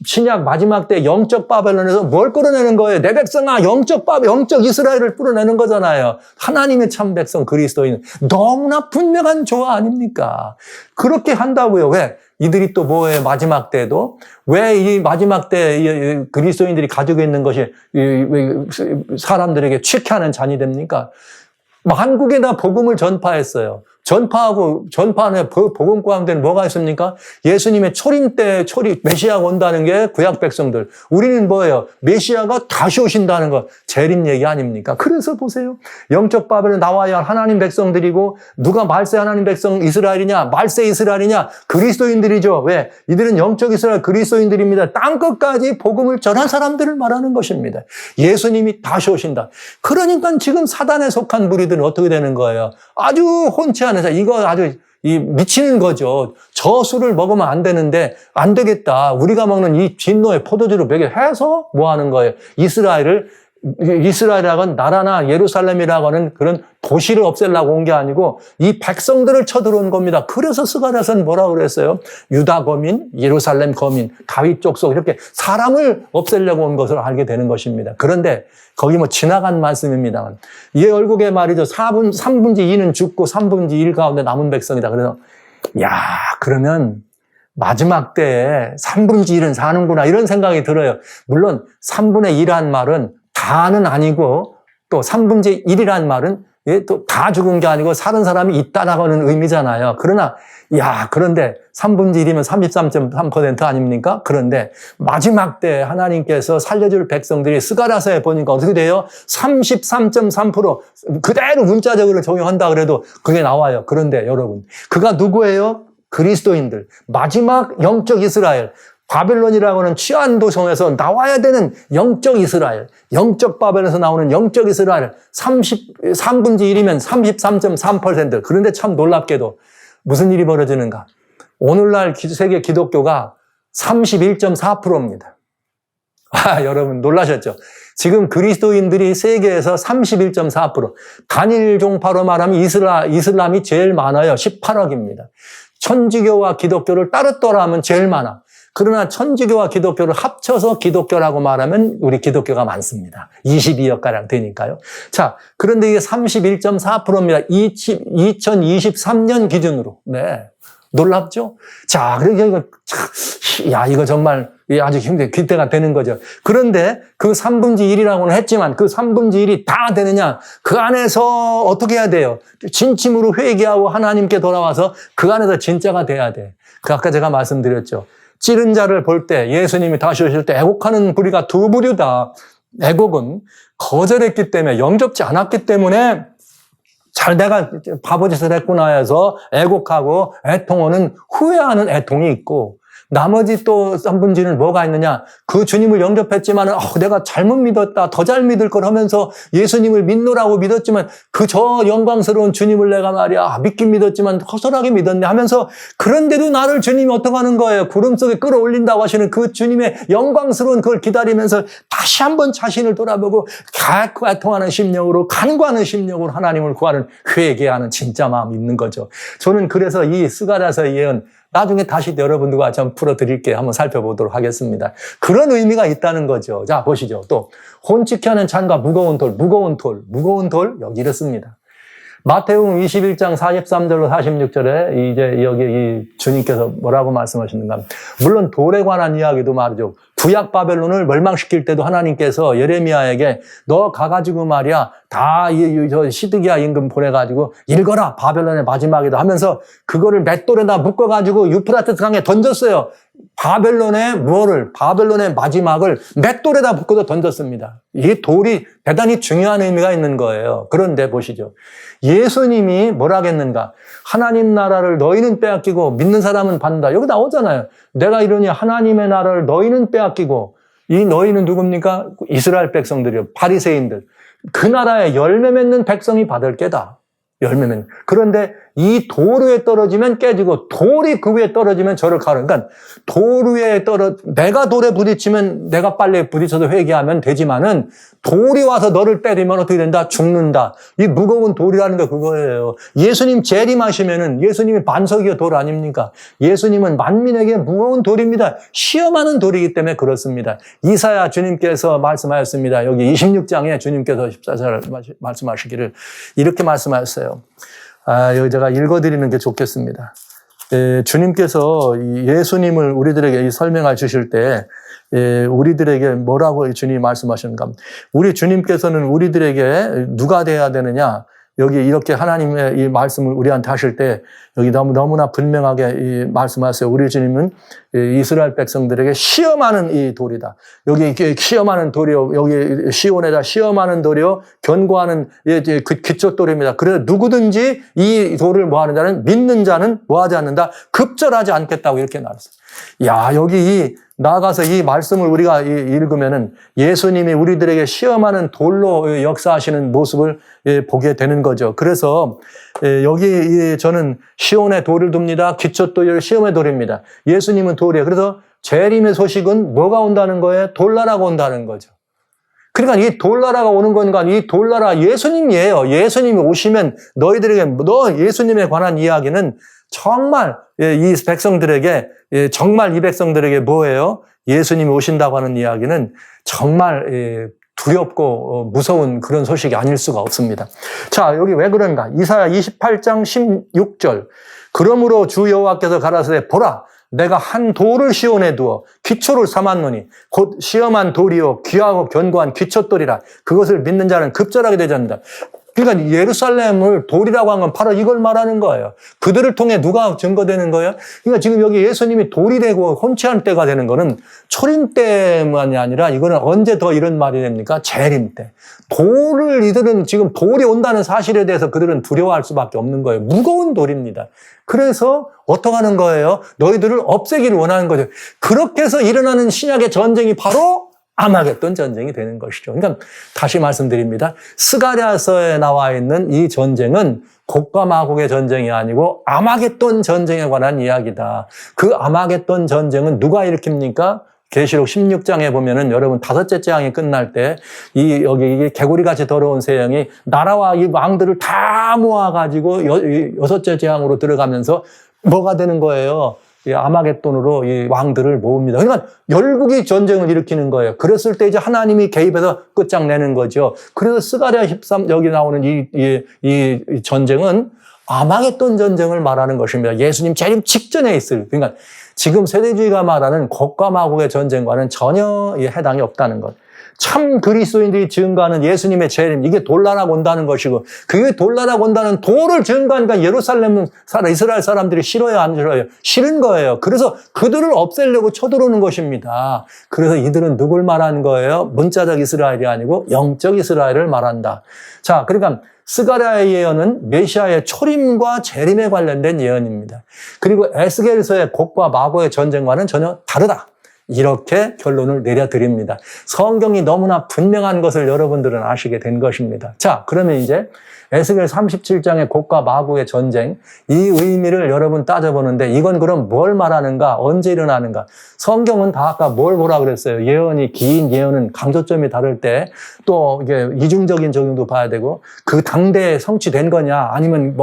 신약 마지막 때 영적 바벨론에서 뭘 끌어내는 거예요? 내 백성아 영적 이스라엘을 끌어내는 거잖아요. 하나님의 참 백성 그리스도인 너무나 분명한 조화 아닙니까? 그렇게 한다고요. 왜? 이들이 또 뭐예요? 마지막 때도 왜 이 마지막 때 그리스도인들이 가지고 있는 것이 사람들에게 취하는 잔이 됩니까? 한국에다 복음을 전파했어요. 전파하는 복음 가운데는 뭐가 있습니까? 예수님의 초림 때, 메시아가 온다는 게 구약 백성들. 우리는 뭐예요? 메시아가 다시 오신다는 거. 재림 얘기 아닙니까? 그래서 보세요. 영적 바벨론 나와야 할 하나님 백성들이고, 누가 말세 하나님 백성 이스라엘이냐? 말세 이스라엘이냐? 그리스도인들이죠. 왜? 이들은 영적 이스라엘 그리스도인들입니다. 땅끝까지 복음을 전한 사람들을 말하는 것입니다. 예수님이 다시 오신다. 그러니까 지금 사단에 속한 무리들은 어떻게 되는 거예요? 아주 혼치 않은 이거 아주 미치는 거죠. 저 술을 먹으면 안 되는데 안 되겠다. 우리가 먹는 이 진노의 포도주를 먹여 해서 뭐 하는 거예요? 이스라엘이라고 하는 나라나 예루살렘이라고 하는 그런 도시를 없애려고 온 게 아니고 이 백성들을 쳐들어온 겁니다. 그래서 스가랴서는 뭐라고 그랬어요? 유다 거민, 예루살렘 거민, 다윗 족속 이렇게 사람을 없애려고 온 것을 알게 되는 것입니다. 그런데 거기 지나간 말씀입니다. 열국에 말이죠. 3분지 2는 죽고 3분지 1 가운데 남은 백성이다. 그래서 그러면 마지막 때에 3분지 1은 사는구나 이런 생각이 들어요. 물론 3분의 1이란 말은 다는 아니고 또 3분의 1이란 말은 또 다 죽은 게 아니고 사는 사람이 있다라고 하는 의미잖아요. 그런데 3분의 1이면 33.3% 아닙니까? 그런데 마지막 때 하나님께서 살려줄 백성들이 스가랴서에 보니까 어떻게 돼요? 33.3% 그대로 문자적으로 적용한다 그래도 그게 나와요. 그런데 여러분, 그가 누구예요? 그리스도인들. 마지막 영적 이스라엘. 바벨론이라고 하는 취한 도성에서 나와야 되는 영적 이스라엘, 영적 바벨에서 나오는 영적 이스라엘 3분의 1이면 33.3%. 그런데 참 놀랍게도 무슨 일이 벌어지는가? 오늘날 세계 기독교가 31.4%입니다. 여러분 놀라셨죠? 지금 그리스도인들이 세계에서 31.4%. 단일 종파로 말하면 이슬람이 제일 많아요. 18억입니다. 천주교와 기독교를 따로따로 하면 제일 많아. 그러나 천주교와 기독교를 합쳐서 기독교라고 말하면 우리 기독교가 많습니다. 22억가량 되니까요. 자, 그런데 이게 31.4%입니다. 2023년 기준으로. 네. 놀랍죠? 자, 그러니까 이거 정말 아주 힘들게 기대가 되는 거죠. 그런데 그 3분의 1이라고는 했지만 그 3분의 1이 다 되느냐? 그 안에서 어떻게 해야 돼요? 진심으로 회개하고 하나님께 돌아와서 그 안에서 진짜가 돼야 돼. 아까 제가 말씀드렸죠. 찌른 자를 볼 때 예수님이 다시 오실 때 애곡하는 부류가 두 부류다. 애곡은 거절했기 때문에 영접지 않았기 때문에 내가 바보짓을 했구나 해서 애곡하고 애통하는 후회하는 애통이 있고 나머지 또 3분지는 뭐가 있느냐? 그 주님을 영접했지만 내가 잘못 믿었다. 더 잘 믿을 걸 하면서 예수님을 믿노라고 믿었지만 저 영광스러운 주님을 내가 말이야 믿긴 믿었지만 허술하게 믿었네 하면서 그런데도 나를 주님이 어떻게 하는 거예요? 구름 속에 끌어올린다고 하시는 그 주님의 영광스러운 그걸 기다리면서 다시 한번 자신을 돌아보고 애통하는 심령으로 간구하는 심령으로 하나님을 구하는 회개하는 진짜 마음이 있는 거죠. 저는 그래서 이 스가랴서의 예언 나중에 다시 여러분들과 좀 풀어드릴게요. 한번 살펴보도록 하겠습니다. 그런 의미가 있다는 거죠. 자, 보시죠. 또 혼치케 하는 잔과 무거운 돌 여기 이렇습니다. 마태복음 21장 43절로 46절에 이제 여기 이 주님께서 뭐라고 말씀하시는가? 물론 돌에 관한 이야기도 말이죠. 구약 바벨론을 멸망시킬 때도 하나님께서 예레미야에게 너 가가지고 말이야 다 시드기야 임금 보내가지고 읽어라 바벨론의 마지막이다 하면서 그거를 맷돌에다 묶어가지고 유프라테스 강에 던졌어요. 바벨론의 마지막을 맷돌에다 묶어서 던졌습니다. 이 돌이 대단히 중요한 의미가 있는 거예요. 그런데 보시죠. 예수님이 뭐라겠는가? 하나님 나라를 너희는 빼앗기고 믿는 사람은 받는다. 여기 나오잖아요. 내가 이러니 하나님의 나라를 너희는 빼앗기고 이 너희는 누굽니까? 이스라엘 백성들이요. 바리새인들. 그 나라에 열매 맺는 백성이 받을 게다. 열매 맺는. 그런데 이 돌 위에 떨어지면 깨지고 돌이 그 위에 떨어지면 저를 가르. 그러니까 돌 위에 내가 돌에 부딪히면 내가 빨리 부딪혀서 회개하면 되지만은 돌이 와서 너를 때리면 어떻게 된다? 죽는다. 이 무거운 돌이라는 게 그거예요. 예수님 재림하시면은 예수님이 반석이요 돌 아닙니까? 예수님은 만민에게 무거운 돌입니다. 시험하는 돌이기 때문에 그렇습니다. 이사야 주님께서 말씀하였습니다. 여기 26장에 주님께서 14절 말씀하시기를 이렇게 말씀하셨어요. 여기 제가 읽어드리는 게 좋겠습니다. 주님께서 예수님을 우리들에게 설명해 주실 때, 우리들에게 뭐라고 주님이 말씀하시는가? 우리 주님께서는 우리들에게 누가 돼야 되느냐? 여기 이렇게 하나님의 이 말씀을 우리한테 하실 때 여기 너무나 분명하게 말씀하세요. 우리 주님은 이스라엘 백성들에게 시험하는 이 돌이다. 여기 시험하는 돌이요. 여기 시온에다 시험하는 돌이요. 견고하는 그 기초돌입니다. 그래서 누구든지 이 돌을 뭐 하는 자는 믿는 자는 뭐 하지 않는다. 급절하지 않겠다고 이렇게 나왔어요. 야, 여기 나아가서 이 말씀을 우리가 읽으면은 예수님이 우리들에게 시험하는 돌로 역사하시는 모습을 보게 되는 거죠. 그래서 여기 저는 시온의 돌을 둡니다. 기초돌 시험의 돌입니다. 예수님은 돌이에요. 그래서 재림의 소식은 뭐가 온다는 거예요? 돌나라가 온다는 거죠. 그러니까 이 돌나라가 오는 건가? 이 돌나라 예수님이에요. 예수님이 오시면 너희들에게 예수님에 관한 이야기는 정말 이 백성들에게 정말 이 백성들에게 뭐예요? 예수님이 오신다고 하는 이야기는 정말 두렵고 무서운 그런 소식이 아닐 수가 없습니다. 자, 여기 왜 그런가? 이사야 28장 16절. 그러므로 주 여호와께서 가라사대 보라 내가 한 돌을 시온에 두어 기초를 삼았노니 곧 시험한 돌이요 귀하고 견고한 기초돌이라 그것을 믿는 자는 급절하게 되지 않는다. 그러니까 예루살렘을 돌이라고 한 건 바로 이걸 말하는 거예요. 그들을 통해 누가 증거되는 거예요? 그러니까 지금 여기 예수님이 돌이 되고 혼치할 때가 되는 거는 초림 때만이 아니라 이거는 언제 더 이런 말이 됩니까? 재림 때. 이들은 지금 돌이 온다는 사실에 대해서 그들은 두려워할 수밖에 없는 거예요. 무거운 돌입니다. 그래서 어떻게 하는 거예요? 너희들을 없애기를 원하는 거죠. 그렇게 해서 일어나는 신약의 전쟁이 바로 아마겟돈 전쟁이 되는 것이죠. 그러니까 다시 말씀드립니다. 스가랴서에 나와 있는 이 전쟁은 곡과 마곡의 전쟁이 아니고 아마겟돈 전쟁에 관한 이야기다. 그 아마겟돈 전쟁은 누가 일으킵니까? 계시록 16장에 보면은 여러분 다섯째 재앙이 끝날 때 여기 이게 개구리같이 더러운 새형이 나라와 이 왕들을 다 모아가지고 여섯째 재앙으로 들어가면서 뭐가 되는 거예요? 이 아마겟돈으로 이 왕들을 모읍니다. 그러니까 열국이 전쟁을 일으키는 거예요. 그랬을 때 이제 하나님이 개입해서 끝장내는 거죠. 그래서 스가랴 13 여기 나오는 이 전쟁은 아마겟돈 전쟁을 말하는 것입니다. 예수님 재림 직전에 있을. 그러니까 지금 세대주의가 말하는 곡과 마곡의 전쟁과는 전혀 해당이 없다는 것. 참 그리스도인들이 증거하는 예수님의 재림, 이게 돌나라가 온다는 것이고, 그게 돌나라가 온다는 돌을 증거하니까 예루살렘 이스라엘 사람들이 싫어요, 안 싫어요? 싫은 거예요. 그래서 그들을 없애려고 쳐들어오는 것입니다. 그래서 이들은 누굴 말하는 거예요? 문자적 이스라엘이 아니고 영적 이스라엘을 말한다. 자, 그러니까 스가랴의 예언은 메시아의 초림과 재림에 관련된 예언입니다. 그리고 에스겔서의 곡과 마곡의 전쟁과는 전혀 다르다. 이렇게 결론을 내려드립니다. 성경이 너무나 분명한 것을 여러분들은 아시게 된 것입니다. 자, 그러면 이제 에스겔 37장의 곡과 마곡의 전쟁, 이 의미를 여러분 따져보는데 이건 그럼 뭘 말하는가? 언제 일어나는가? 성경은 다 아까 뭘 보라 그랬어요? 예언이, 긴 예언은 강조점이 다를 때 또 이게 이중적인 적용도 봐야 되고 그 당대에 성취된 거냐 아니면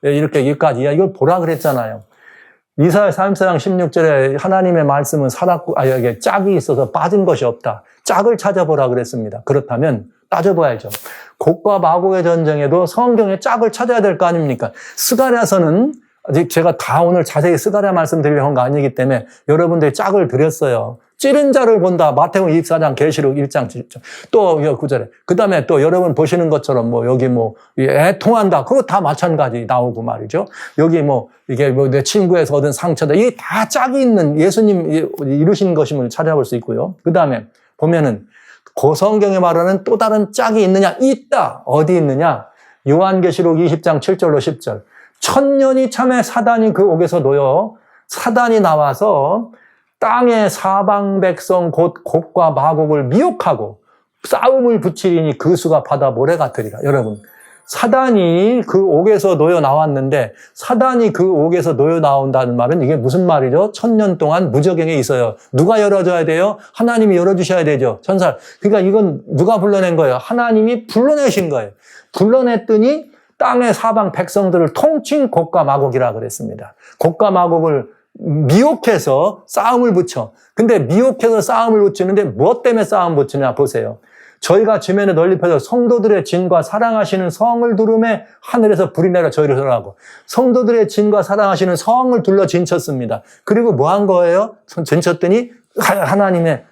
이렇게 여기까지 이걸 보라 그랬잖아요. 이사야 34장 16절에 하나님의 말씀은 살았고, 이게 짝이 있어서 빠진 것이 없다. 짝을 찾아보라 그랬습니다. 그렇다면 따져봐야죠. 곡과 마곡의 전쟁에도 성경의 짝을 찾아야 될 거 아닙니까? 스가랴서는 아직 제가 다 오늘 자세히 스가랴 말씀드리려고 한 거 아니기 때문에 여러분들이 짝을 드렸어요. 찌른 자를 본다. 마태복음 24장, 계시록 1장 7절. 또 9절에. 그 다음에 또 여러분 보시는 것처럼 여기 애통한다. 그거 다 마찬가지 나오고 말이죠. 여기 이게 내 친구에서 얻은 상처다. 이게 다 짝이 있는 예수님 이루신 것임을 찾아볼 수 있고요. 그 다음에 보면은 그 성경에 말하는 또 다른 짝이 있느냐? 있다. 어디 있느냐? 요한계시록 20장 7절로 10절. 천년이 참에 사단이 그 옥에서 놓여 사단이 나와서 땅의 사방 백성 곧 곡과 마곡을 미혹하고 싸움을 붙이리니 그 수가 바다 모래 같으리라. 여러분, 사단이 그 옥에서 놓여 나왔는데 사단이 그 옥에서 놓여 나온다는 말은 이게 무슨 말이죠? 천년 동안 무저갱에 있어요. 누가 열어줘야 돼요? 하나님이 열어주셔야 되죠. 천사. 그러니까 이건 누가 불러낸 거예요? 하나님이 불러내신 거예요. 불러냈더니 땅의 사방 백성들을 통칭 곡과 마곡이라 그랬습니다. 곡과 마곡을 미혹해서 싸움을 붙여. 근데 미혹해서 싸움을 붙이는데 무엇 때문에 싸움 붙이냐 보세요. 저희가 지면에 널리 펴져 성도들의 진과 사랑하시는 성을 두름에 하늘에서 불이 내려 저희를 설하고 성도들의 진과 사랑하시는 성을 둘러 진쳤습니다. 그리고 뭐 한 거예요? 진쳤더니 하나님의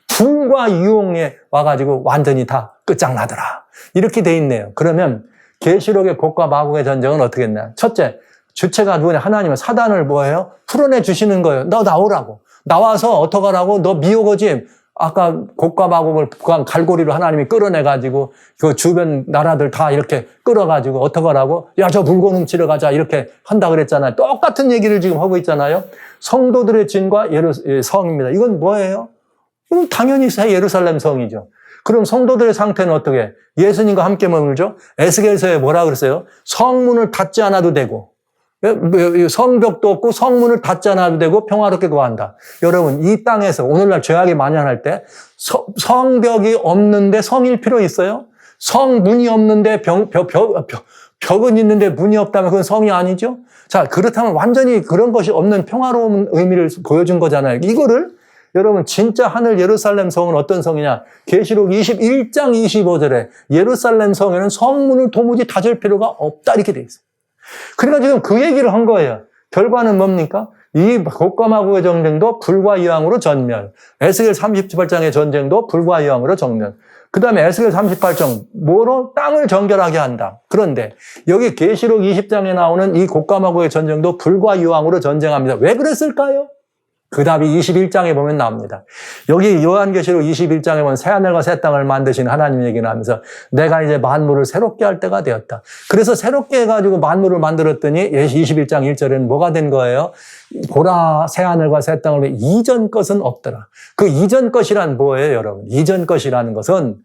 불과 유혹에 와가지고 완전히 다 끝장나더라. 이렇게 돼 있네요. 그러면 계시록의 곡과 마곡의 전쟁은 어떻게 했냐? 첫째, 주체가 누구냐? 하나님은 사단을 뭐예요? 풀어내 주시는 거예요. 너 나오라고. 나와서 어떡하라고? 너 미혹오지? 아까 곡과 마곡을 갈고리로 하나님이 끌어내가지고 그 주변 나라들 다 이렇게 끌어가지고 어떡하라고? 야, 저 물건 훔치러 가자. 이렇게 한다 그랬잖아요. 똑같은 얘기를 지금 하고 있잖아요. 성도들의 진과 성입니다. 이건 뭐예요? 이건 당연히 예루살렘 성이죠. 그럼 성도들의 상태는 어떻게? 예수님과 함께 머물죠? 에스겔서에 뭐라 그랬어요? 성문을 닫지 않아도 되고 성벽도 없고 성문을 닫지 않아도 되고 평화롭게 거한다. 여러분, 이 땅에서 오늘날 죄악이 만연할 때 성벽이 없는데 성일 필요 있어요? 성문이 없는데 벽은 있는데 문이 없다면 그건 성이 아니죠? 자, 그렇다면 완전히 그런 것이 없는 평화로운 의미를 보여준 거잖아요. 이거를 여러분, 진짜 하늘 예루살렘 성은 어떤 성이냐? 계시록 21장 25절에 예루살렘 성에는 성문을 도무지 닫을 필요가 없다 이렇게 돼 있어요. 그러니까 지금 그 얘기를 한 거예요. 결과는 뭡니까? 이 곡과 마곡의 전쟁도 불과 이왕으로 전멸. 에스겔 38장의 전쟁도 불과 이왕으로 정멸. 그 다음에 에스겔 38장 뭐로? 땅을 정결하게 한다. 그런데 여기 계시록 20장에 나오는 이 곡과 마곡의 전쟁도 불과 이왕으로 전쟁합니다. 왜 그랬을까요? 그 답이 21장에 보면 나옵니다. 여기 요한계시록 21장에 보면 새하늘과 새 땅을 만드신 하나님 얘기를 하면서 내가 이제 만물을 새롭게 할 때가 되었다. 그래서 새롭게 해가지고 만물을 만들었더니 21장 1절에는 뭐가 된 거예요? 보라 새하늘과 새 땅을 이전 것은 없더라. 그 이전 것이란 뭐예요, 여러분? 이전 것이라는 것은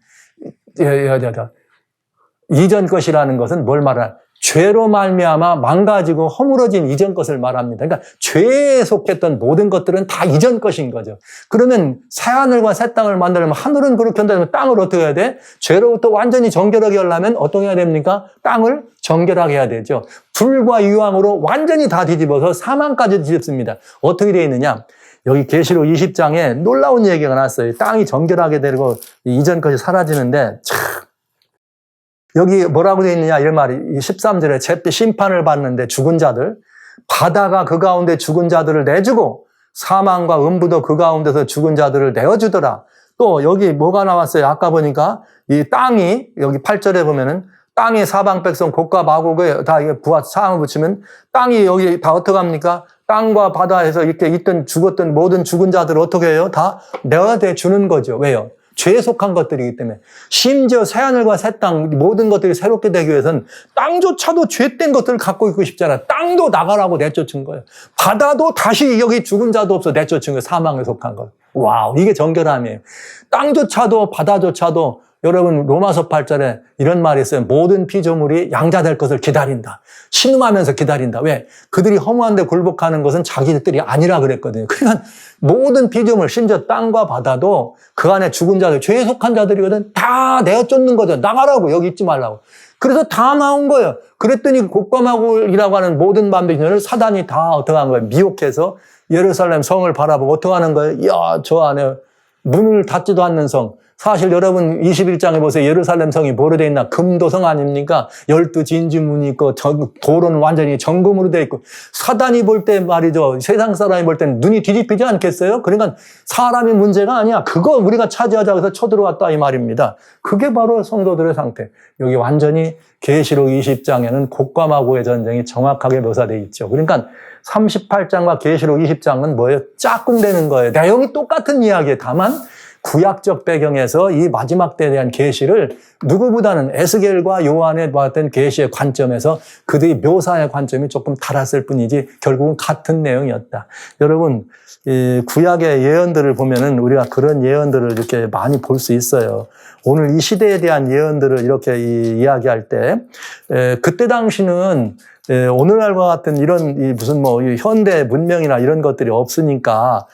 뭘 말하나? 죄로 말미암아 망가지고 허물어진 이전 것을 말합니다. 그러니까 죄에 속했던 모든 것들은 다 이전 것인 거죠. 그러면 새하늘과 새 땅을 만들려면 하늘은 그렇게 한다면 땅을 어떻게 해야 돼? 죄로부터 완전히 정결하게 하려면 어떻게 해야 됩니까? 땅을 정결하게 해야 되죠. 불과 유황으로 완전히 다 뒤집어서 사망까지 뒤집습니다. 어떻게 되어 있느냐? 여기 계시록 20장에 놀라운 얘기가 나왔어요. 땅이 정결하게 되고 이전 것이 사라지는데 참 여기 뭐라고 되어 있느냐 이런 말이 13절에 심판을 받는데 죽은 자들 바다가 그 가운데 죽은 자들을 내주고 사망과 음부도 그 가운데서 죽은 자들을 내어주더라. 또 여기 뭐가 나왔어요? 아까 보니까 이 땅이 여기 8절에 보면은 땅의 사방 백성 곡과 마곡에 다 부하 사함을 붙이면 땅이 여기 다 어떻게 합니까? 땅과 바다에서 이렇게 있던 죽었던 모든 죽은 자들을 어떻게 해요? 다 내어내 주는 거죠. 왜요? 죄에 속한 것들이기 때문에. 심지어 새하늘과 새 땅 모든 것들이 새롭게 되기 위해서는 땅조차도 죄된 것들을 갖고 있고 싶잖아요. 땅도 나가라고 내쫓은 거예요. 바다도 다시 여기 죽은 자도 없어 내쫓은 거예요. 사망에 속한 거. 와우, 이게 정결함이에요. 땅조차도 바다조차도 여러분 로마서 8절에 이런 말이 있어요. 모든 피조물이 양자될 것을 기다린다. 신음하면서 기다린다. 왜? 그들이 허무한 데 굴복하는 것은 자기들이 아니라 그랬거든요. 그러니까 모든 피조물, 심지어 땅과 바다도 그 안에 죽은 자들, 죄에 속한 자들이거든. 다 내어쫓는 거죠. 나가라고, 여기 있지 말라고. 그래서 다 나온 거예요. 그랬더니 곡과 마곡이라고 하는 모든 반대편을 사단이 다 어떻게 한 거예요? 미혹해서 예루살렘 성을 바라보고 어떻게 하는 거예요? 이야, 저 안에 문을 닫지도 않는 성, 사실 여러분 21장에 보세요. 예루살렘 성이 뭐로 돼 있나? 금도성 아닙니까? 12진주문이 있고 도로는 완전히 정금으로 돼 있고 사단이 볼 때 말이죠. 세상 사람이 볼 때는 눈이 뒤집히지 않겠어요? 그러니까 사람이 문제가 아니야. 그거 우리가 차지하자 해서 쳐들어왔다 이 말입니다. 그게 바로 성도들의 상태. 여기 완전히 계시록 20장에는 곡과 마구의 전쟁이 정확하게 묘사되어 있죠. 그러니까 38장과 계시록 20장은 뭐예요? 짝꿍되는 거예요. 내용이 똑같은 이야기예요. 다만 구약적 배경에서 이 마지막 때에 대한 계시를 누구보다는 에스겔과 요한에 봤던 계시의 관점에서 그들의 묘사의 관점이 조금 달랐을 뿐이지 결국은 같은 내용이었다. 여러분, 이 구약의 예언들을 보면은 우리가 그런 예언들을 이렇게 많이 볼 수 있어요. 오늘 이 시대에 대한 예언들을 이렇게 이야기할 때 그때 당시는 오늘날과 같은 이런 무슨 뭐 현대 문명이나 이런 것들이 없으니까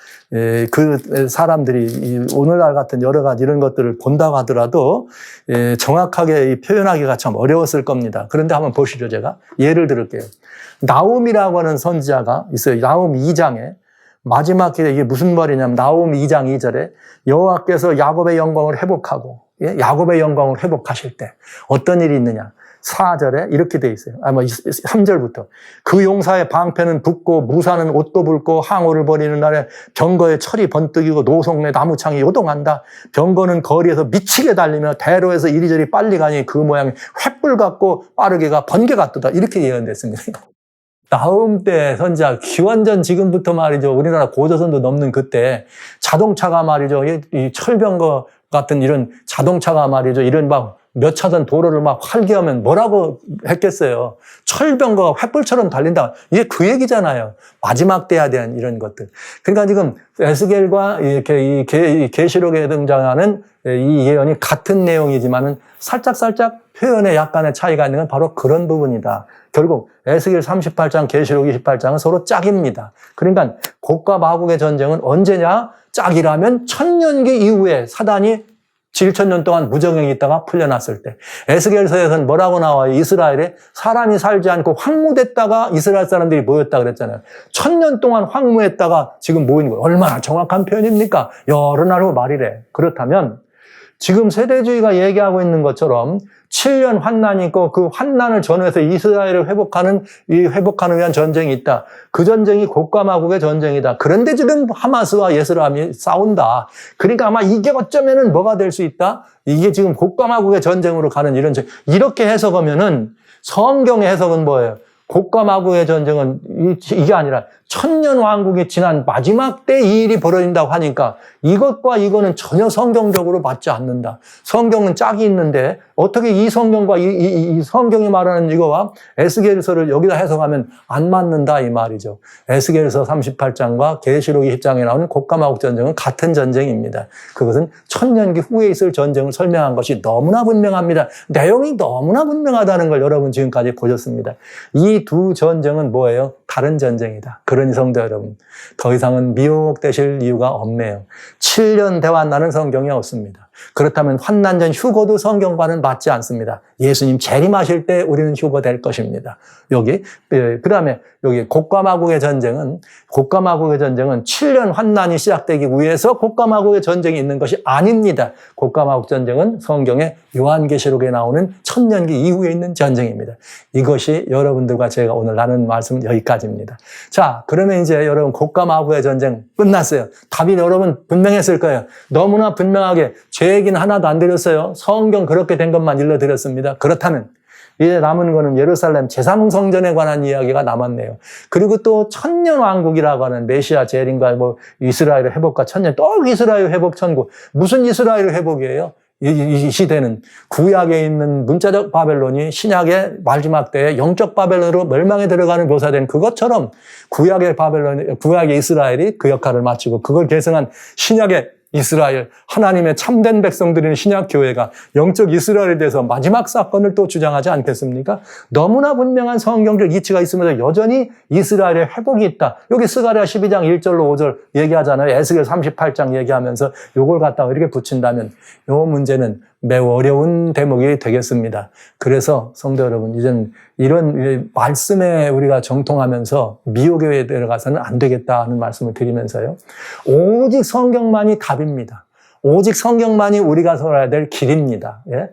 그 사람들이 오늘날 같은 여러 가지 이런 것들을 본다고 하더라도 정확하게 표현하기가 참 어려웠을 겁니다. 그런데 한번 보시죠. 제가 예를 들을게요. 나홈이라고 하는 선지자가 있어요. 나홈 2장에 마지막에 이게 무슨 말이냐면 나홈 2장 2절에 여호와께서 야곱의 영광을 회복하고 야곱의 영광을 회복하실 때 어떤 일이 있느냐. 4절에 이렇게 돼 있어요. 3절부터. 그 용사의 방패는 붓고 무사는 옷도 붉고 항우를 벌이는 날에 병거의 철이 번뜩이고 노송래 나무창이 요동한다. 병거는 거리에서 미치게 달리며 대로에서 이리저리 빨리 가니 그 모양이 횃불 같고 빠르게 가 번개 같도다. 이렇게 예언됐습니다. 나홈 때 선지자 기원전 지금부터 말이죠. 우리나라 고조선도 넘는 그때 자동차가 말이죠. 이 철병거 같은 이런 자동차가 말이죠. 이런 막 몇 차선 도로를 막 활개하면 뭐라고 했겠어요. 철병거가 횃불처럼 달린다. 이게 그 얘기잖아요. 마지막 때에 대한 이런 것들. 그러니까 지금 에스겔과 이렇게 이 계시록에 등장하는 이 예언이 같은 내용이지만은 살짝 표현에 약간의 차이가 있는 건 바로 그런 부분이다. 결국 에스겔 38장, 계시록 28장은 서로 짝입니다. 그러니까 곡과 마곡의 전쟁은 언제냐? 짝이라면 천년기 이후에 사단이 7,000년 동안 무정행이 있다가 풀려났을 때. 에스겔서에서는 뭐라고 나와요? 이스라엘에 사람이 살지 않고 황무됐다가 이스라엘 사람들이 모였다 그랬잖아요. 1000년 동안 황무했다가 지금 모인 거예요. 얼마나 정확한 표현입니까? 여러 날 후 말이래. 그렇다면 지금 세대주의가 얘기하고 있는 것처럼 7년 환난이 있고 그 환난을 전후해서 이스라엘을 회복하는 위한 전쟁이 있다. 그 전쟁이 곡과 마곡의 전쟁이다. 그런데 지금 하마스와 예스라엘이 싸운다. 그러니까 아마 이게 어쩌면은 뭐가 될 수 있다? 이게 지금 곡과 마곡의 전쟁으로 가는 이런 이렇게 해석하면은 성경의 해석은 뭐예요? 곡과 마곡의 전쟁은 이게 아니라 1000년 왕국이 지난 마지막 때 이 일이 벌어진다고 하니까 이것과 이거는 전혀 성경적으로 맞지 않는다. 성경은 짝이 있는데 어떻게 이 성경과 이 성경이 말하는 이거와 에스겔서를 여기다 해석하면 안 맞는다 이 말이죠. 에스겔서 38장과 계시록 20장에 나오는 곡과 마곡 전쟁은 같은 전쟁입니다. 그것은 천년기 후에 있을 전쟁을 설명한 것이 너무나 분명합니다. 내용이 너무나 분명하다는 걸 여러분 지금까지 보셨습니다. 이 두 전쟁은 뭐예요? 다른 전쟁이다. 그러니 성도 여러분, 더 이상은 미혹되실 이유가 없네요. 7년 대환난은 성경에 없습니다. 그렇다면 환난 전 휴거도 성경과는 맞지 않습니다. 예수님 재림하실 때 우리는 휴거될 것입니다. 그 다음에 여기 곡과 마곡의 전쟁은 7년 환난이 시작되기 위해서 곡과 마곡의 전쟁이 있는 것이 아닙니다. 곡과 마곡 전쟁은 성경의 요한계시록에 나오는 천년기 이후에 있는 전쟁입니다. 이것이 여러분들과 제가 오늘 나눈 말씀 여기까지입니다. 자, 그러면 이제 여러분 곡과 마곡의 전쟁 끝났어요. 답이 여러분 분명했을 거예요. 너무나 분명하게 제 얘기는 하나도 안 드렸어요. 성경 그렇게 된 것만 일러드렸습니다. 그렇다면 이제 남은 거는 예루살렘 제3성전에 관한 이야기가 남았네요. 그리고 또 천년 왕국이라고 하는 메시아 재림과 뭐 이스라엘의 회복과 천년, 또 이스라엘 회복 천국. 무슨 이스라엘 회복이에요? 이 시대는 구약에 있는 문자적 바벨론이 신약의 마지막 때에 영적 바벨론으로 멸망에 들어가는 묘사된 그것처럼 구약의 이스라엘이 그 역할을 마치고 그걸 계승한 신약의 이스라엘, 하나님의 참된 백성들인 신약교회가 영적 이스라엘에 대해서 마지막 사건을 또 주장하지 않겠습니까? 너무나 분명한 성경적 이치가 있으면서 여전히 이스라엘의 회복이 있다. 여기 스가랴 12장 1절로 5절 얘기하잖아요. 에스겔 38장 얘기하면서 요걸 갖다가 이렇게 붙인다면 요 문제는 매우 어려운 대목이 되겠습니다. 그래서 성도 여러분, 이제는 이런 말씀에 우리가 정통하면서 미혹에 들어가서는 안 되겠다는 말씀을 드리면서요. 오직 성경만이 답입니다. 오직 성경만이 우리가 걸어야 될 길입니다. 예?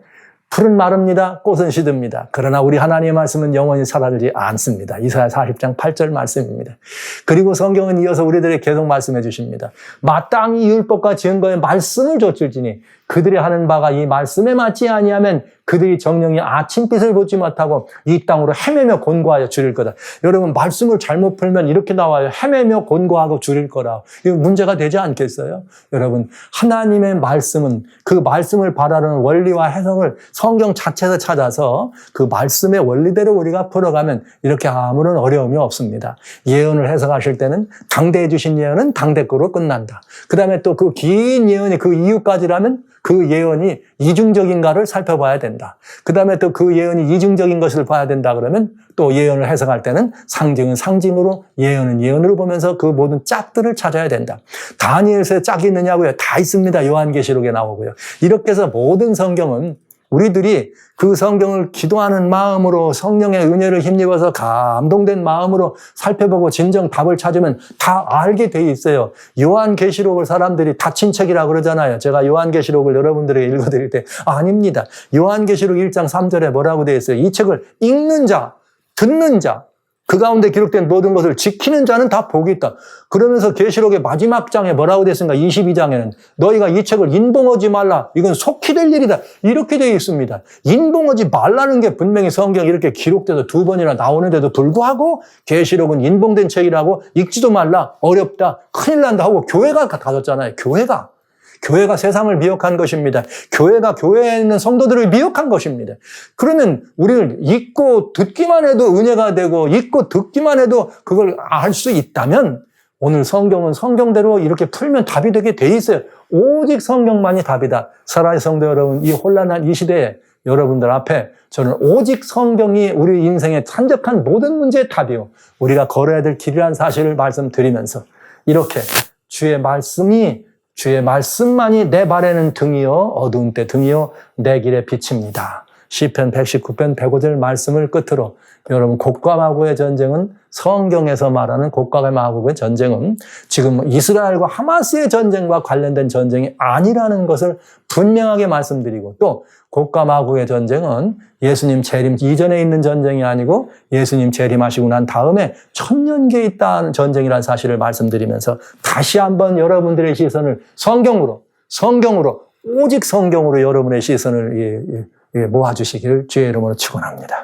풀은 마릅니다. 꽃은 시듭니다. 그러나 우리 하나님의 말씀은 영원히 사라지지 않습니다. 이사야 40장 8절 말씀입니다. 그리고 성경은 이어서 우리들에게 계속 말씀해 주십니다. 마땅히 율법과 증거의 말씀을 좇을지니 그들이 하는 바가 이 말씀에 맞지 아니하면 그들이 정령이 아침빛을 보지 못하고 이 땅으로 헤매며 곤고하여 줄일 거다. 여러분, 말씀을 잘못 풀면 이렇게 나와요. 헤매며 곤고하고 줄일 거라. 이거 문제가 되지 않겠어요? 여러분, 하나님의 말씀은 그 말씀을 바라는 원리와 해석을 성경 자체에서 찾아서 그 말씀의 원리대로 우리가 풀어가면 이렇게 아무런 어려움이 없습니다. 예언을 해석하실 때는 당대해 주신 예언은 당대거로 끝난다. 그 다음에 또 그 긴 예언이 그 이유까지라면 그 예언이 이중적인가를 살펴봐야 된다. 그 다음에 또 그 예언이 이중적인 것을 봐야 된다 그러면 또 예언을 해석할 때는 상징은 상징으로, 예언은 예언으로 보면서 그 모든 짝들을 찾아야 된다. 다니엘서에 짝이 있느냐고요? 다 있습니다. 요한계시록에 나오고요. 이렇게 해서 모든 성경은 우리들이 그 성경을 기도하는 마음으로 성령의 은혜를 힘입어서 감동된 마음으로 살펴보고 진정 답을 찾으면 다 알게 돼 있어요. 요한계시록을 사람들이 닫힌 책이라고 그러잖아요. 제가 요한계시록을 여러분들에게 읽어드릴 때 아닙니다. 요한계시록 1장 3절에 뭐라고 되어 있어요? 이 책을 읽는 자, 듣는 자, 그 가운데 기록된 모든 것을 지키는 자는 다 복이 있다. 그러면서 계시록의 마지막 장에 뭐라고 됐습니까? 22장에는 너희가 이 책을 인봉하지 말라. 이건 속히 될 일이다. 이렇게 되어 있습니다. 인봉하지 말라는 게 분명히 성경에 이렇게 기록돼서 2번이나 나오는데도 불구하고 계시록은 인봉된 책이라고 읽지도 말라. 어렵다. 큰일 난다 하고 교회가 닫았잖아요. 교회가 세상을 미혹한 것입니다. 교회가 교회에 있는 성도들을 미혹한 것입니다. 그러면 우리를 읽고 듣기만 해도 은혜가 되고 읽고 듣기만 해도 그걸 알 수 있다면 오늘 성경은 성경대로 이렇게 풀면 답이 되게 돼 있어요. 오직 성경만이 답이다. 사랑하는 성도 여러분, 이 혼란한 이 시대에 여러분들 앞에 저는 오직 성경이 우리 인생의 산적한 모든 문제의 답이요. 우리가 걸어야 될 길이라는 사실을 말씀드리면서 이렇게 주의 말씀만이 내 발에는 등이요 어두운 때 등이요 내 길에 빛입니다. 시편 119편 105절 말씀을 끝으로 여러분, 곡과 마곡의 전쟁은 성경에서 말하는 곡과 마곡의 전쟁은 지금 이스라엘과 하마스의 전쟁과 관련된 전쟁이 아니라는 것을 분명하게 말씀드리고, 또 곡과 마곡의 전쟁은 예수님 재림 이전에 있는 전쟁이 아니고 예수님 재림하시고 난 다음에 천년기에 있다는 전쟁이라는 사실을 말씀드리면서 다시 한번 여러분들의 시선을 성경으로 오직 성경으로 여러분의 시선을 모아주시기를 주의 이름으로 축원합니다.